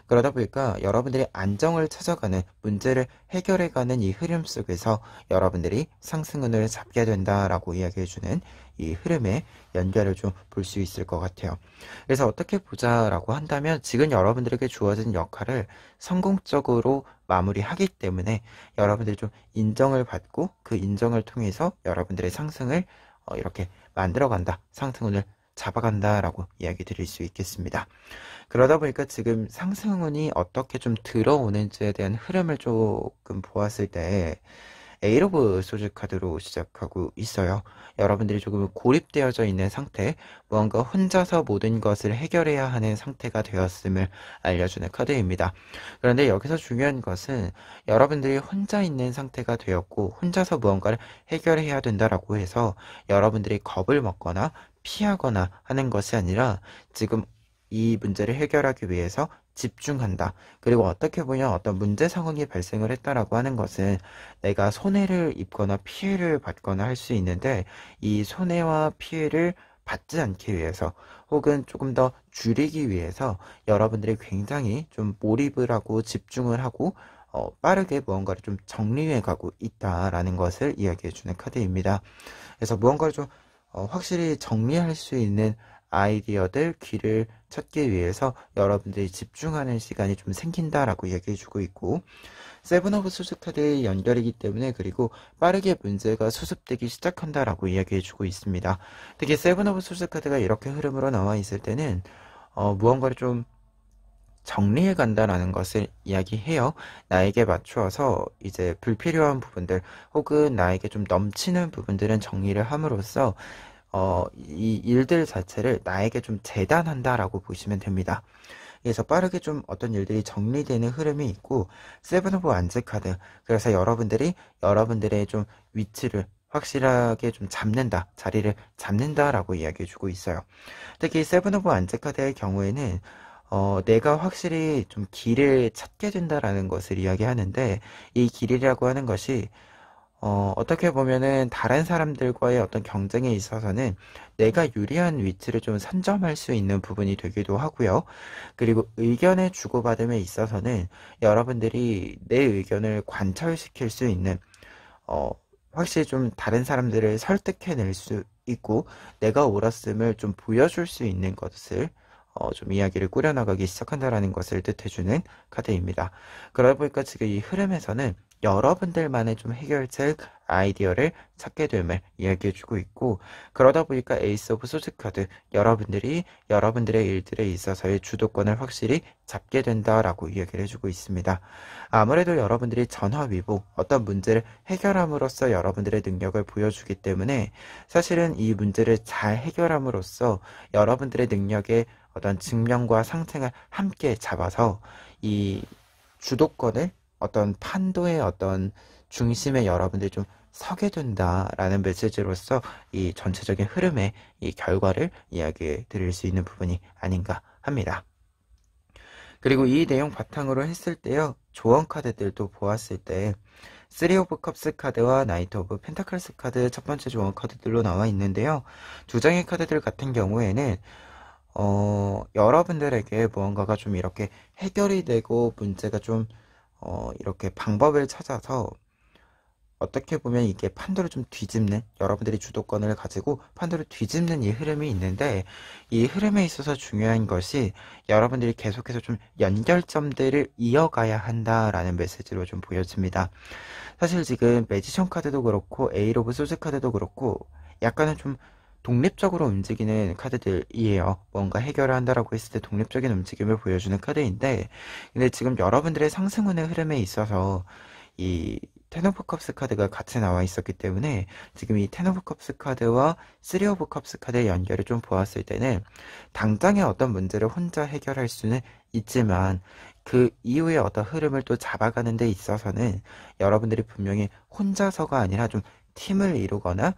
그러다 보니까 여러분들이 안정을 찾아가는, 문제를 해결해가는 이 흐름 속에서 여러분들이 상승운을 잡게 된다라고 이야기해주는 이 흐름의 연결을 좀 볼 수 있을 것 같아요. 그래서 어떻게 보자라고 한다면 지금 여러분들에게 주어진 역할을 성공적으로 마무리하기 때문에 여러분들이 좀 인정을 받고 그 인정을 통해서 여러분들의 상승을 이렇게 만들어간다, 상승운을 잡아간다라고 이야기 드릴 수 있겠습니다. 그러다 보니까 지금 상승운이 어떻게 좀 들어오는지에 대한 흐름을 조금 보았을 때 에잇 오브 소드 카드로 시작하고 있어요. 여러분들이 조금 고립되어져 있는 상태, 무언가 혼자서 모든 것을 해결해야 하는 상태가 되었음을 알려주는 카드입니다. 그런데 여기서 중요한 것은 여러분들이 혼자 있는 상태가 되었고 혼자서 무언가를 해결해야 된다라고 해서 여러분들이 겁을 먹거나 피하거나 하는 것이 아니라 지금 이 문제를 해결하기 위해서 집중한다. 그리고 어떻게 보면 어떤 문제 상황이 발생을 했다라고 하는 것은 내가 손해를 입거나 피해를 받거나 할 수 있는데 이 손해와 피해를 받지 않기 위해서 혹은 조금 더 줄이기 위해서 여러분들이 굉장히 좀 몰입을 하고 집중을 하고 빠르게 무언가를 좀 정리해 가고 있다라는 것을 이야기해 주는 카드입니다. 그래서 무언가를 좀 확실히 정리할 수 있는 아이디어들, 길을 찾기 위해서 여러분들이 집중하는 시간이 좀 생긴다라고 얘기해주고 있고, 세븐 오브 소드 카드의 연결이기 때문에, 그리고 빠르게 문제가 수습되기 시작한다라고 이야기해주고 있습니다. 특히 세븐 오브 소드 카드가 이렇게 흐름으로 나와 있을 때는 무언가를 좀 정리해 간다라는 것을 이야기해요. 나에게 맞추어서 이제 불필요한 부분들 혹은 나에게 좀 넘치는 부분들은 정리를 함으로써 이 일들 자체를 나에게 좀 재단한다라고 보시면 됩니다. 그래서 빠르게 좀 어떤 일들이 정리되는 흐름이 있고, 세븐 오브 완즈 카드, 그래서 여러분들이 여러분들의 좀 위치를 확실하게 좀 잡는다, 자리를 잡는다라고 이야기해주고 있어요. 특히 세븐 오브 완즈 카드의 경우에는 내가 확실히 좀 길을 찾게 된다라는 것을 이야기하는데, 이 길이라고 하는 것이 어떻게 보면은 다른 사람들과의 어떤 경쟁에 있어서는 내가 유리한 위치를 좀 선점할 수 있는 부분이 되기도 하고요. 그리고 의견의 주고받음에 있어서는 여러분들이 내 의견을 관철시킬 수 있는, 확실히 좀 다른 사람들을 설득해낼 수 있고 내가 옳았음을 좀 보여줄 수 있는 것을 좀 이야기를 꾸려나가기 시작한다라는 것을 뜻해주는 카드입니다. 그러다 보니까 지금 이 흐름에서는 여러분들만의 좀 해결책 아이디어를 찾게 됨을 이야기해주고 있고, 그러다 보니까 에이스 오브 소드 카드, 여러분들이 여러분들의 일들에 있어서의 주도권을 확실히 잡게 된다라고 이야기를 해주고 있습니다. 아무래도 여러분들이 전화위복, 어떤 문제를 해결함으로써 여러분들의 능력을 보여주기 때문에 사실은 이 문제를 잘 해결함으로써 여러분들의 능력의 어떤 증명과 상승을 함께 잡아서 이 주도권을 어떤 판도의 어떤 중심에 여러분들이 좀 서게 된다라는 메시지로서 이 전체적인 흐름의 이 결과를 이야기해 드릴 수 있는 부분이 아닌가 합니다. 그리고 이 내용 바탕으로 했을 때요, 조언 카드들도 보았을 때 쓰리 오브 컵스 카드와 나이트 오브 펜타클스 카드 첫 번째 조언 카드들로 나와 있는데요. 두 장의 카드들 같은 경우에는 여러분들에게 무언가가 좀 이렇게 해결이 되고 문제가 좀 이렇게 방법을 찾아서 어떻게 보면 이게 판도를 좀 뒤집는, 여러분들이 주도권을 가지고 판도를 뒤집는 이 흐름이 있는데, 이 흐름에 있어서 중요한 것이 여러분들이 계속해서 좀 연결점들을 이어가야 한다라는 메시지로 좀 보여집니다. 사실 지금 매지션 카드도 그렇고 에잇 오브 소드 카드도 그렇고 약간은 좀 독립적으로 움직이는 카드들이에요. 뭔가 해결을 한다라고 했을 때 독립적인 움직임을 보여주는 카드인데, 근데 지금 여러분들의 상승운의 흐름에 있어서 이 텐 오브 컵스 카드가 같이 나와 있었기 때문에 지금 이 텐 오브 컵스 카드와 쓰리 오브 컵스 카드의 연결을 좀 보았을 때는 당장의 어떤 문제를 혼자 해결할 수는 있지만 그 이후에 어떤 흐름을 또 잡아가는 데 있어서는 여러분들이 분명히 혼자서가 아니라 좀 팀을 이루거나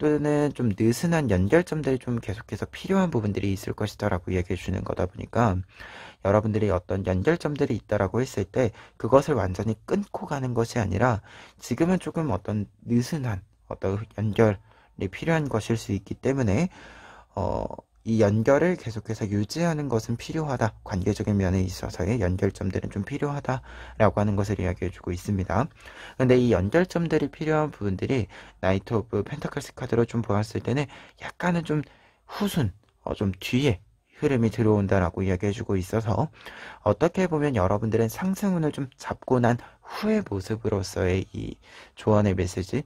또는 좀 느슨한 연결점들이 좀 계속해서 필요한 부분들이 있을 것이다 라고 얘기해 주는 거다 보니까 여러분들이 어떤 연결점들이 있다라고 했을 때 그것을 완전히 끊고 가는 것이 아니라 지금은 조금 어떤 느슨한 어떤 연결이 필요한 것일 수 있기 때문에 이 연결을 계속해서 유지하는 것은 필요하다. 관계적인 면에 있어서의 연결점들은 좀 필요하다라고 하는 것을 이야기해주고 있습니다. 근데 이 연결점들이 필요한 부분들이 나이트 오브 펜타클스 카드로 좀 보았을 때는 약간은 좀 후순, 좀 뒤에 흐름이 들어온다라고 이야기해주고 있어서 어떻게 보면 여러분들은 상승운을 좀 잡고 난 후의 모습으로서의 이 조언의 메시지,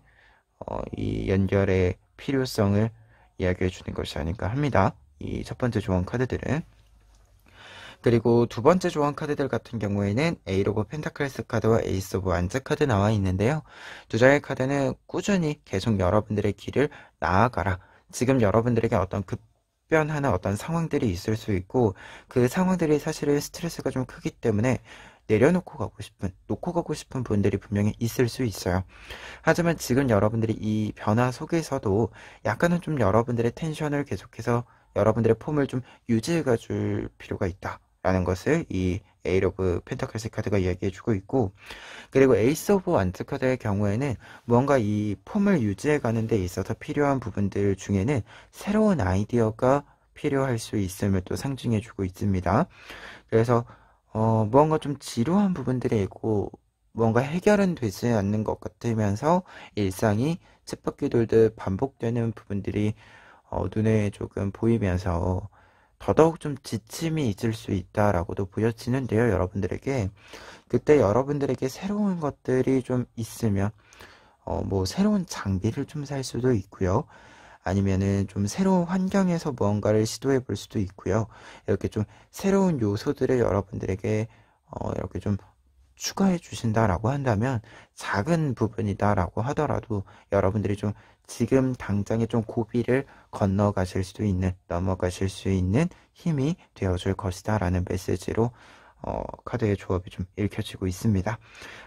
이 연결의 필요성을 이야기해주는 것이 아닐까 합니다. 이 첫 번째 조언 카드들은. 그리고 두 번째 조언 카드들 같은 경우에는 에이스 오브 펜타클스 카드와 에이스 오브 완즈 카드 나와 있는데요. 두 장의 카드는 꾸준히 계속 여러분들의 길을 나아가라. 지금 여러분들에게 어떤 급변하는 어떤 상황들이 있을 수 있고 그 상황들이 사실은 스트레스가 좀 크기 때문에 놓고 가고 싶은 분들이 분명히 있을 수 있어요. 하지만 지금 여러분들이 이 변화 속에서도 약간은 좀 여러분들의 텐션을 계속해서 여러분들의 폼을 좀 유지해 줄 필요가 있다라는 것을 이 에이스 오브 펜타클스 카드가 이야기해주고 있고, 그리고 에이스 오브 완즈 카드의 경우에는 무언가 이 폼을 유지해 가는 데 있어서 필요한 부분들 중에는 새로운 아이디어가 필요할 수 있음을 또 상징해주고 있습니다. 그래서 무언가 좀 지루한 부분들이 있고 뭔가 해결은 되지 않는 것 같으면서 일상이 쳇바퀴 돌듯 반복되는 부분들이 눈에 조금 보이면서 더더욱 좀 지침이 있을 수 있다라고도 보여지는데요. 여러분들에게 그때 여러분들에게 새로운 것들이 좀 있으면 뭐 새로운 장비를 좀 살 수도 있고요. 아니면은 좀 새로운 환경에서 무언가를 시도해 볼 수도 있고요. 이렇게 좀 새로운 요소들을 여러분들에게 이렇게 좀 추가해 주신다라고 한다면 작은 부분이다라고 하더라도 여러분들이 좀 지금 당장에 좀 고비를 넘어가실 수 있는 힘이 되어줄 것이다라는 메시지로 카드의 조합이 좀 읽혀지고 있습니다.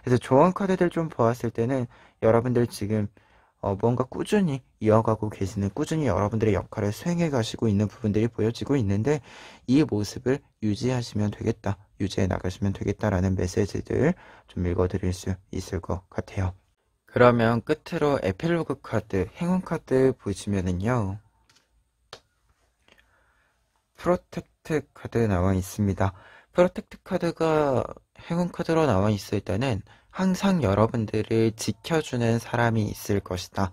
그래서 조언 카드들 좀 보았을 때는 여러분들 지금 뭔가 꾸준히 이어가고 계시는, 꾸준히 여러분들의 역할을 수행해 가시고 있는 부분들이 보여지고 있는데 이 모습을 유지해 나가시면 되겠다라는 메시지들 좀 읽어드릴 수 있을 것 같아요. 그러면 끝으로 에필로그 카드, 행운 카드 보시면은요. 프로텍트 카드 나와 있습니다. 프로텍트 카드가 행운 카드로 나와 있을 때는 항상 여러분들을 지켜주는 사람이 있을 것이다.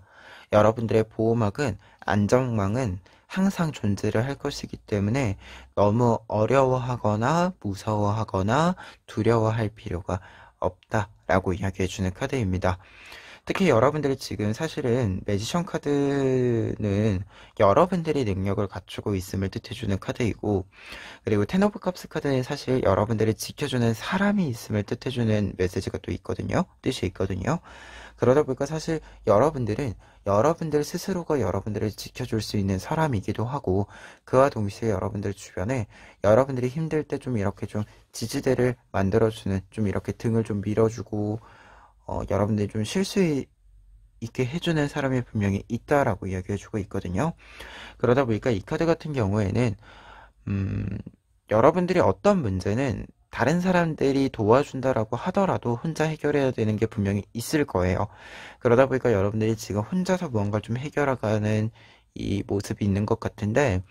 여러분들의 보호막은, 안정망은 항상 존재를 할 것이기 때문에 너무 어려워하거나 무서워하거나 두려워할 필요가 없다라고 이야기해주는 카드입니다. 특히 여러분들이 지금 사실은 매지션 카드는 여러분들이 능력을 갖추고 있음을 뜻해주는 카드이고, 그리고 텐 오브 컵스 카드는 사실 여러분들을 지켜주는 사람이 있음을 뜻해주는 메시지가 또 있거든요. 뜻이 있거든요. 그러다 보니까 사실 여러분들은 여러분들 스스로가 여러분들을 지켜줄 수 있는 사람이기도 하고, 그와 동시에 여러분들 주변에 여러분들이 힘들 때 좀 이렇게 좀 지지대를 만들어주는, 좀 이렇게 등을 좀 밀어주고 여러분들이 좀 쉴 수 있게 해주는 사람이 분명히 있다라고 이야기해주고 있거든요. 그러다 보니까 이 카드 같은 경우에는 여러분들이 어떤 문제는 다른 사람들이 도와준다라고 하더라도 혼자 해결해야 되는 게 분명히 있을 거예요. 그러다 보니까 여러분들이 지금 혼자서 무언가를 좀 해결하가는 이 모습이 있는 것 같은데,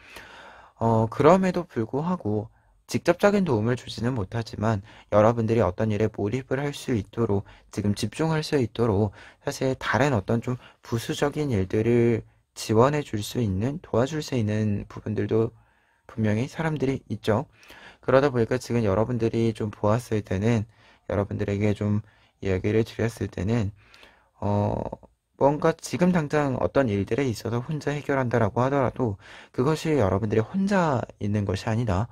그럼에도 불구하고 직접적인 도움을 주지는 못하지만 여러분들이 어떤 일에 몰입을 할 수 있도록, 지금 집중할 수 있도록 사실 다른 어떤 좀 부수적인 일들을 지원해 줄 수 있는, 도와줄 수 있는 부분들도 분명히 사람들이 있죠. 그러다 보니까 지금 여러분들이 좀 보았을 때는, 여러분들에게 좀 이야기를 드렸을 때는 뭔가 지금 당장 어떤 일들에 있어서 혼자 해결한다라고 하더라도 그것이 여러분들이 혼자 있는 것이 아니다.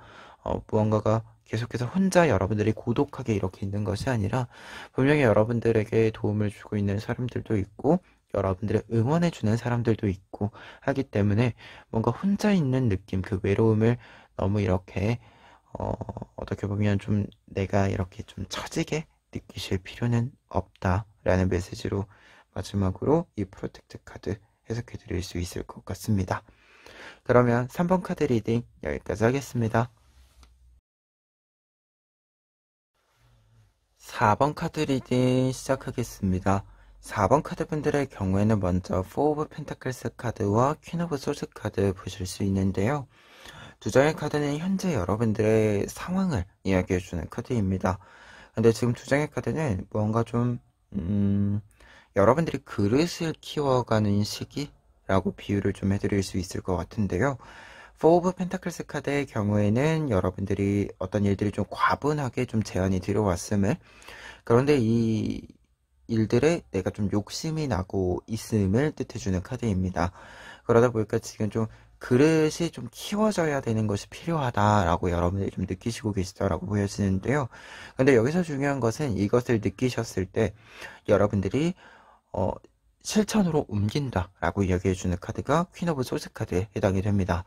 무언가가 계속해서 혼자 여러분들이 고독하게 이렇게 있는 것이 아니라 분명히 여러분들에게 도움을 주고 있는 사람들도 있고 여러분들을 응원해주는 사람들도 있고 하기 때문에 뭔가 혼자 있는 느낌, 그 외로움을 너무 이렇게 어떻게 보면 좀 내가 이렇게 좀 처지게 느끼실 필요는 없다라는 메시지로 마지막으로 이 프로텍트 카드 해석해 드릴 수 있을 것 같습니다. 그러면 3번 카드 리딩 여기까지 하겠습니다. 4번 카드 리딩 시작하겠습니다. 4번 카드 분들의 경우에는 먼저 4 오브 펜타클스 카드와 퀸 오브 소드 카드 보실 수 있는데요. 두 장의 카드는 현재 여러분들의 상황을 이야기해주는 카드입니다. 근데 지금 두 장의 카드는 뭔가 좀 여러분들이 그릇을 키워가는 시기라고 비유를 좀 해드릴 수 있을 것 같은데요. 4 오브 펜타클스 카드의 경우에는 여러분들이 어떤 일들이 좀 과분하게 좀 제안이 들어왔음을, 그런데 이 일들에 내가 좀 욕심이 나고 있음을 뜻해주는 카드입니다. 그러다 보니까 지금 좀 그릇이 좀 키워져야 되는 것이 필요하다라고 여러분들이 좀 느끼시고 계시다라고 보여지는데요. 근데 여기서 중요한 것은 이것을 느끼셨을 때 여러분들이 실천으로 옮긴다라고 이야기해주는 카드가 퀸 오브 소드 카드에 해당이 됩니다.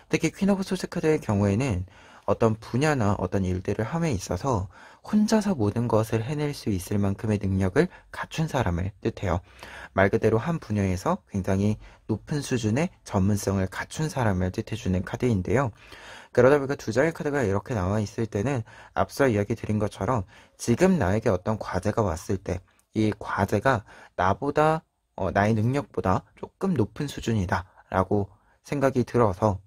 특히 퀸 오브 소드 카드의 경우에는 어떤 분야나 어떤 일들을 함에 있어서 혼자서 모든 것을 해낼 수 있을 만큼의 능력을 갖춘 사람을 뜻해요. 말 그대로 한 분야에서 굉장히 높은 수준의 전문성을 갖춘 사람을 뜻해주는 카드인데요. 그러다 보니까 두 장의 카드가 이렇게 나와 있을 때는 앞서 이야기 드린 것처럼 지금 나에게 어떤 과제가 왔을 때 이 과제가 나보다 나의 능력보다 조금 높은 수준이다 라고 생각이 들어서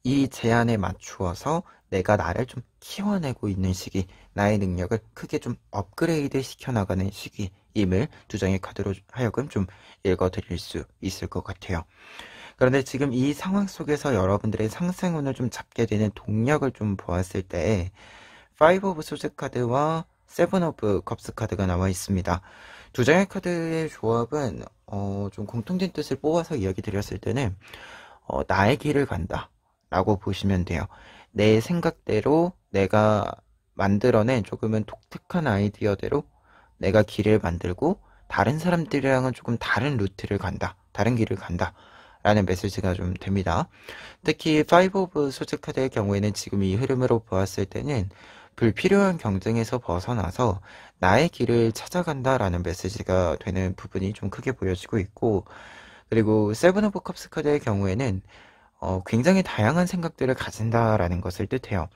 이 제안에 맞추어서 내가 나를 좀 키워내고 있는 시기, 나의 능력을 크게 좀 업그레이드 시켜나가는 시기임을 두 장의 카드로 하여금 좀 읽어드릴 수 있을 것 같아요. 그런데 지금 이 상황 속에서 여러분들의 상승운을 좀 잡게 되는 동력을 좀 보았을 때 5 오브 소드 카드와 7 오브 컵스 카드가 나와 있습니다. 두 장의 카드의 조합은 좀 공통된 뜻을 뽑아서 이야기 드렸을 때는 나의 길을 간다 라고 보시면 돼요. 내 생각대로 내가 만들어낸 조금은 독특한 아이디어대로 내가 길을 만들고 다른 사람들이랑은 조금 다른 루트를 간다, 다른 길을 간다 라는 메시지가 좀 됩니다. 특히 5 오브 소드 카드의 경우에는 지금 이 흐름으로 보았을 때는 불필요한 경쟁에서 벗어나서 나의 길을 찾아간다 라는 메시지가 되는 부분이 좀 크게 보여지고 있고, 그리고 7 오브 컵스 카드의 경우에는 굉장히 다양한 생각들을 가진다라는 것을 뜻해요.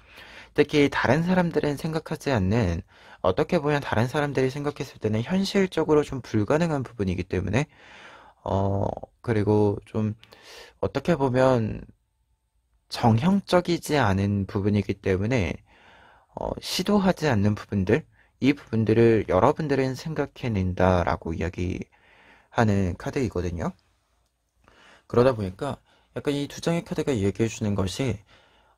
특히 다른 사람들은 생각하지 않는, 어떻게 보면 다른 사람들이 생각했을 때는 현실적으로 좀 불가능한 부분이기 때문에 그리고 좀 어떻게 보면 정형적이지 않은 부분이기 때문에 시도하지 않는 부분들, 이 부분들을 여러분들은 생각해낸다라고 이야기하는 카드이거든요. 그러다 보니까 약간 이 두 장의 카드가 얘기해주는 것이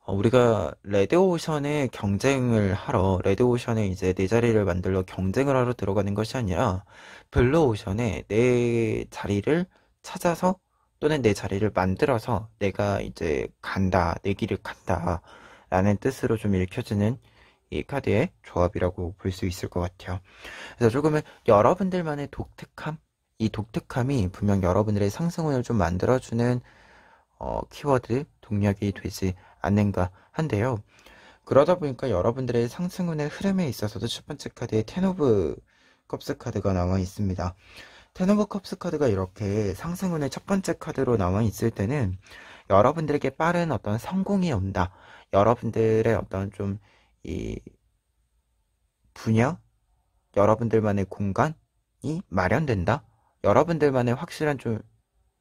우리가 레드오션에 경쟁을 하러, 레드오션에 이제 내 자리를 만들러 경쟁을 하러 들어가는 것이 아니라 블루오션에 내 자리를 찾아서 또는 내 자리를 만들어서 내가 이제 간다, 내 길을 간다 라는 뜻으로 좀 읽혀지는 이 카드의 조합이라고 볼 수 있을 것 같아요. 그래서 조금은 여러분들만의 독특함, 이 독특함이 분명 여러분들의 상승운을 좀 만들어주는 키워드, 동력이 되지 않는가 한데요. 그러다 보니까 여러분들의 상승운의 흐름에 있어서도 첫 번째 카드에 10 오브 컵스 카드가 나와 있습니다. 10 오브 컵스 카드가 이렇게 상승운의 첫 번째 카드로 나와 있을 때는 여러분들에게 빠른 어떤 성공이 온다. 여러분들의 어떤 좀 이 분야, 여러분들만의 공간이 마련된다. 여러분들만의 확실한 좀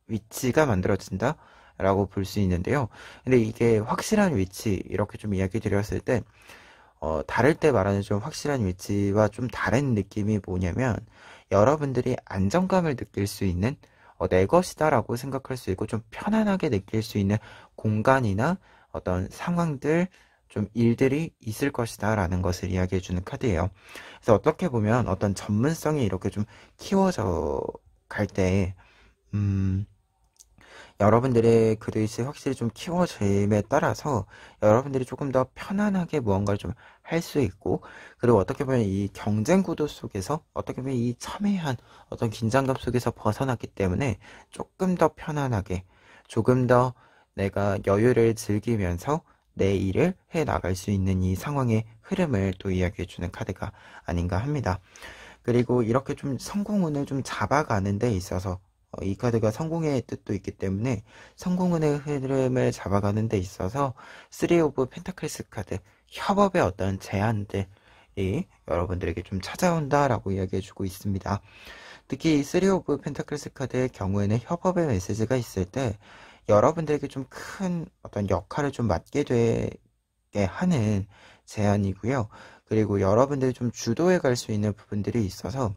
위치가 만들어진다 라고 볼 수 있는데요. 근데 이게 확실한 위치, 이렇게 좀 이야기 드렸을 때 다를 때 말하는 좀 확실한 위치와 좀 다른 느낌이 뭐냐면 여러분들이 안정감을 느낄 수 있는 내 것이다 라고 생각할 수 있고 좀 편안하게 느낄 수 있는 공간이나 어떤 상황들, 좀 일들이 있을 것이다 라는 것을 이야기해 주는 카드예요. 그래서 어떻게 보면 어떤 전문성이 이렇게 좀 키워져 갈 때 여러분들의 그릇이 확실히 좀 키워짐에 따라서 여러분들이 조금 더 편안하게 무언가를 좀 할 수 있고, 그리고 어떻게 보면 이 경쟁 구도 속에서 어떻게 보면 이 첨예한 어떤 긴장감 속에서 벗어났기 때문에 조금 더 편안하게, 조금 더 내가 여유를 즐기면서 내 일을 해 나갈 수 있는 이 상황의 흐름을 또 이야기해 주는 카드가 아닌가 합니다. 그리고 이렇게 좀 성공운을 좀 잡아가는 데 있어서 이 카드가 성공의 뜻도 있기 때문에 성공의 흐름을 잡아가는 데 있어서 3 오브 펜타클스 카드, 협업의 어떤 제안들이 여러분들에게 좀 찾아온다라고 이야기해주고 있습니다. 특히 이 3 오브 펜타클스 카드의 경우에는 협업의 메시지가 있을 때 여러분들에게 좀 큰 어떤 역할을 좀 맡게 되게 하는 제안이고요. 그리고 여러분들이 좀 주도해 갈 수 있는 부분들이 있어서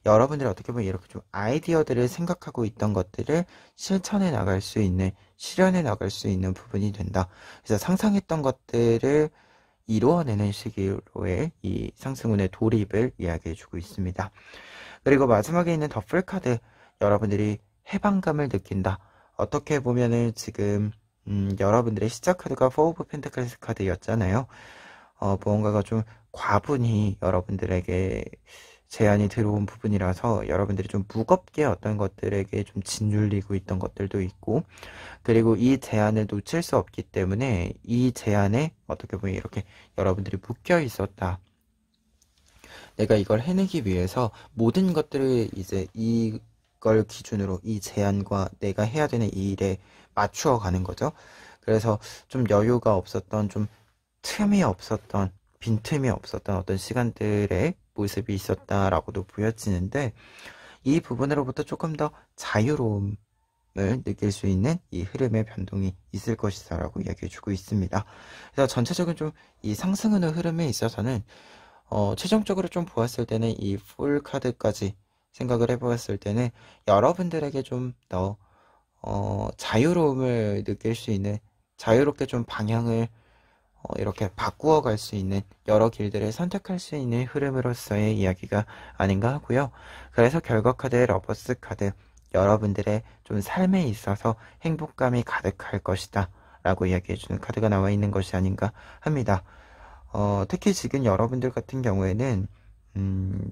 여러분들이 어떻게 보면 이렇게 좀 아이디어들을 생각하고 있던 것들을 실천해 나갈 수 있는, 실현해 나갈 수 있는 부분이 된다. 그래서 상상했던 것들을 이루어내는 시기로의 이 상승운의 돌입을 이야기해주고 있습니다. 그리고 마지막에 있는 더플 카드, 여러분들이 해방감을 느낀다. 어떻게 보면은 지금 여러분들의 시작 카드가 4 오브 펜타클스 카드였잖아요. 무언가가 좀 과분히 여러분들에게 제안이 들어온 부분이라서 여러분들이 좀 무겁게 어떤 것들에게 좀 짓눌리고 있던 것들도 있고, 그리고 이 제안을 놓칠 수 없기 때문에 이 제안에 어떻게 보면 이렇게 여러분들이 묶여 있었다. 내가 이걸 해내기 위해서 모든 것들을 이제 이걸 기준으로 이 제안과 내가 해야 되는 이 일에 맞추어 가는 거죠. 그래서 좀 여유가 없었던, 좀 틈이 없었던, 빈틈이 없었던 어떤 시간들의 모습이 있었다라고도 보여지는데, 이 부분으로부터 조금 더 자유로움을 느낄 수 있는 이 흐름의 변동이 있을 것이다 라고 이야기해주고 있습니다. 그래서 전체적인 좀 이 상승하는 흐름에 있어서는 최종적으로 좀 보았을 때는 이 풀 카드까지 생각을 해보았을 때는 여러분들에게 좀 더 자유로움을 느낄 수 있는, 자유롭게 좀 방향을 이렇게 바꾸어 갈 수 있는, 여러 길들을 선택할 수 있는 흐름으로서의 이야기가 아닌가 하고요. 그래서 결과 카드의 러버스 카드, 여러분들의 좀 삶에 있어서 행복감이 가득할 것이다 라고 이야기해주는 카드가 나와 있는 것이 아닌가 합니다. 특히 지금 여러분들 같은 경우에는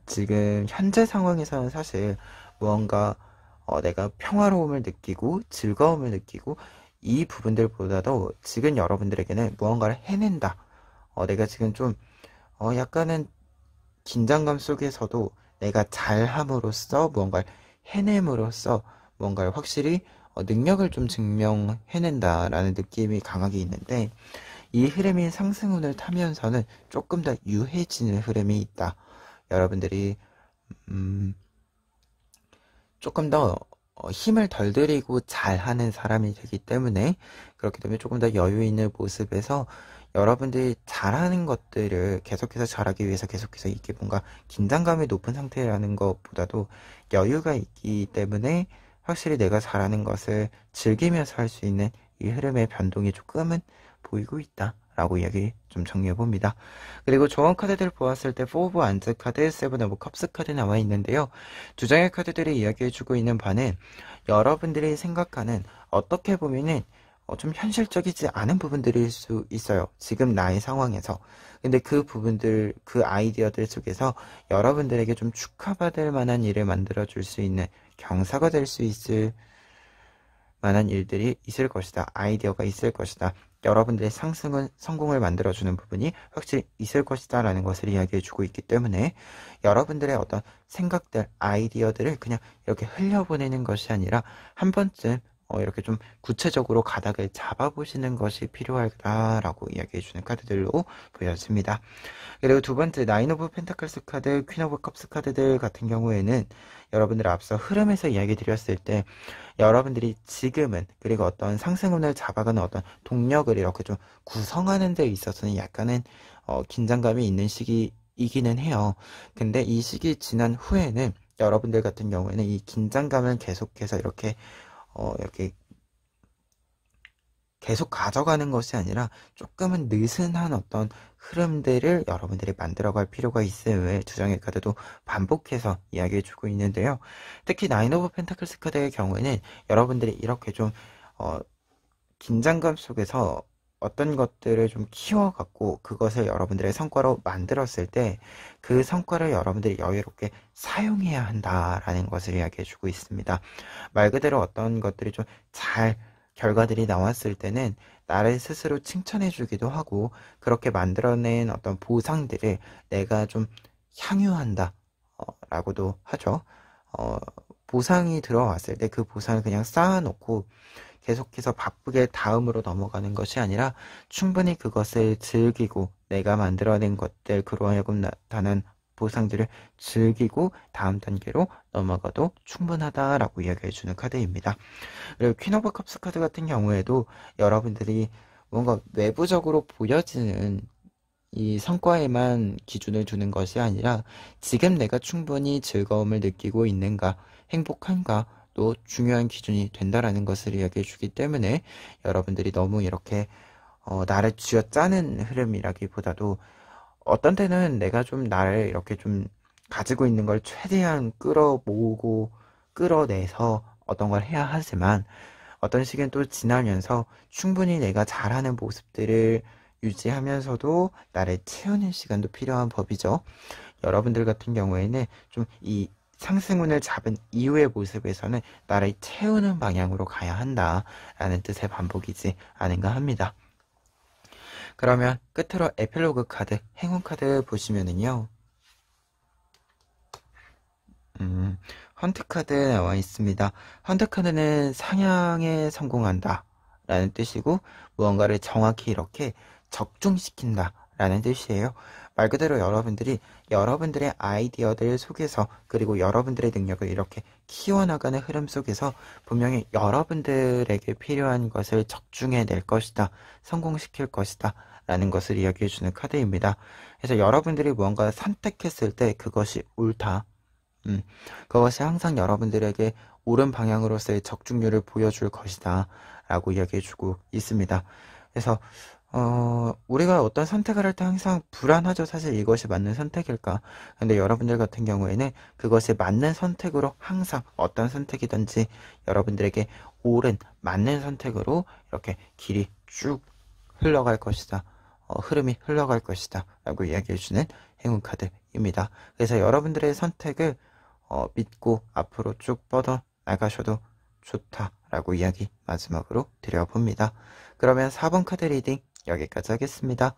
지금 현재 상황에서는 사실 무언가 내가 평화로움을 느끼고 즐거움을 느끼고, 이 부분들보다도 지금 여러분들에게는 무언가를 해낸다. 내가 지금 좀 약간은 긴장감 속에서도 내가 잘함으로써, 무언가를 해냄으로써 무언가를 확실히 능력을 좀 증명해낸다라는 느낌이 강하게 있는데, 이 흐름이 상승운을 타면서는 조금 더 유해지는 흐름이 있다. 여러분들이 조금 더 힘을 덜 들이고 잘하는 사람이 되기 때문에, 그렇기 때문에 조금 더 여유 있는 모습에서 여러분들이 잘하는 것들을 계속해서 잘하기 위해서 계속해서 이게 뭔가 긴장감이 높은 상태라는 것보다도 여유가 있기 때문에 확실히 내가 잘하는 것을 즐기면서 할 수 있는 이 흐름의 변동이 조금은 보이고 있다 라고 이야기 좀 정리해 봅니다. 그리고 조언 카드들 보았을 때 4 오브 안즈 카드, 7 오브 컵스 카드 나와 있는데요. 두 장의 카드들이 이야기해 주고 있는 바는 여러분들이 생각하는, 어떻게 보면은 좀 현실적이지 않은 부분들일 수 있어요. 지금 나의 상황에서. 근데 그 부분들, 그 아이디어들 속에서 여러분들에게 좀 축하받을 만한 일을 만들어 줄 수 있는, 경사가 될 수 있을 만한 일들이 있을 것이다. 아이디어가 있을 것이다. 여러분들의 상승은 성공을 만들어주는 부분이 확실히 있을 것이다 라는 것을 이야기해주고 있기 때문에, 여러분들의 어떤 생각들, 아이디어들을 그냥 이렇게 흘려보내는 것이 아니라 한 번쯤 이렇게 좀 구체적으로 가닥을 잡아보시는 것이 필요하다라고 이야기해주는 카드들로 보여집니다. 그리고 두 번째, 나인 오브 펜타클스 카드, 퀸 오브 컵스 카드들 같은 경우에는 여러분들 앞서 흐름에서 이야기 드렸을 때 여러분들이 지금은, 그리고 어떤 상승운을 잡아가는 어떤 동력을 이렇게 좀 구성하는 데 있어서는 약간은 긴장감이 있는 시기이기는 해요. 근데 이 시기 지난 후에는 여러분들 같은 경우에는 이 긴장감을 계속해서 이렇게 계속 가져가는 것이 아니라 조금은 느슨한 어떤 흐름들을 여러분들이 만들어갈 필요가 있음을 두 장의 카드도 반복해서 이야기해주고 있는데요. 특히 나인 오브 펜타클스 카드의 경우에는 여러분들이 이렇게 좀 긴장감 속에서 어떤 것들을 좀 키워갖고 그것을 여러분들의 성과로 만들었을 때 그 성과를 여러분들이 여유롭게 사용해야 한다라는 것을 이야기해주고 있습니다. 말 그대로 어떤 것들이 좀 잘 결과들이 나왔을 때는 나를 스스로 칭찬해주기도 하고, 그렇게 만들어낸 어떤 보상들을 내가 좀 향유한다 라고도 하죠. 보상이 들어왔을 때 그 보상을 그냥 쌓아놓고 계속해서 바쁘게 다음으로 넘어가는 것이 아니라 충분히 그것을 즐기고 내가 만들어낸 것들, 그로 하여금 나타난 보상들을 즐기고 다음 단계로 넘어가도 충분하다라고 이야기해주는 카드입니다. 그리고 퀸 오브 컵스 카드 같은 경우에도 여러분들이 뭔가 외부적으로 보여지는 이 성과에만 기준을 두는 것이 아니라 지금 내가 충분히 즐거움을 느끼고 있는가, 행복한가, 또 중요한 기준이 된다라는 것을 이야기해 주기 때문에 여러분들이 너무 이렇게 나를 쥐어짜는 흐름이라기보다도 어떤 때는 내가 좀 나를 이렇게 좀 가지고 있는 걸 최대한 끌어모으고 끌어내서 어떤 걸 해야 하지만 어떤 시기는 또 지나면서 충분히 내가 잘하는 모습들을 유지하면서도 나를 채우는 시간도 필요한 법이죠. 여러분들 같은 경우에는 좀 이 상승운을 잡은 이후의 모습에서는 나를 채우는 방향으로 가야 한다라는 뜻의 반복이지 않은가 합니다. 그러면 끝으로 에필로그 카드, 행운 카드 보시면은요. 헌트 카드 나와 있습니다. 헌트 카드는 사냥에 성공한다 라는 뜻이고 무언가를 정확히 이렇게 적중시킨다 라는 뜻이에요. 말 그대로 여러분들이 여러분들의 아이디어들 속에서 그리고 여러분들의 능력을 이렇게 키워나가는 흐름 속에서 분명히 여러분들에게 필요한 것을 적중해 낼 것이다. 성공시킬 것이다. 라는 것을 이야기해주는 카드입니다. 그래서 여러분들이 무언가 선택했을 때 그것이 옳다. 그것이 항상 여러분들에게 옳은 방향으로서의 적중률을 보여줄 것이다 라고 이야기해주고 있습니다. 그래서 우리가 어떤 선택을 할 때 항상 불안하죠. 사실 이것이 맞는 선택일까. 근데 여러분들 같은 경우에는 그것이 맞는 선택으로 항상 어떤 선택이든지 여러분들에게 옳은 맞는 선택으로 이렇게 길이 쭉 흘러갈 것이다. 흐름이 흘러갈 것이다 라고 이야기해주는 행운 카드입니다. 그래서 여러분들의 선택을 믿고 앞으로 쭉 뻗어 나가셔도 좋다라고 이야기 마지막으로 드려봅니다. 그러면 4번 카드 리딩 여기까지 하겠습니다.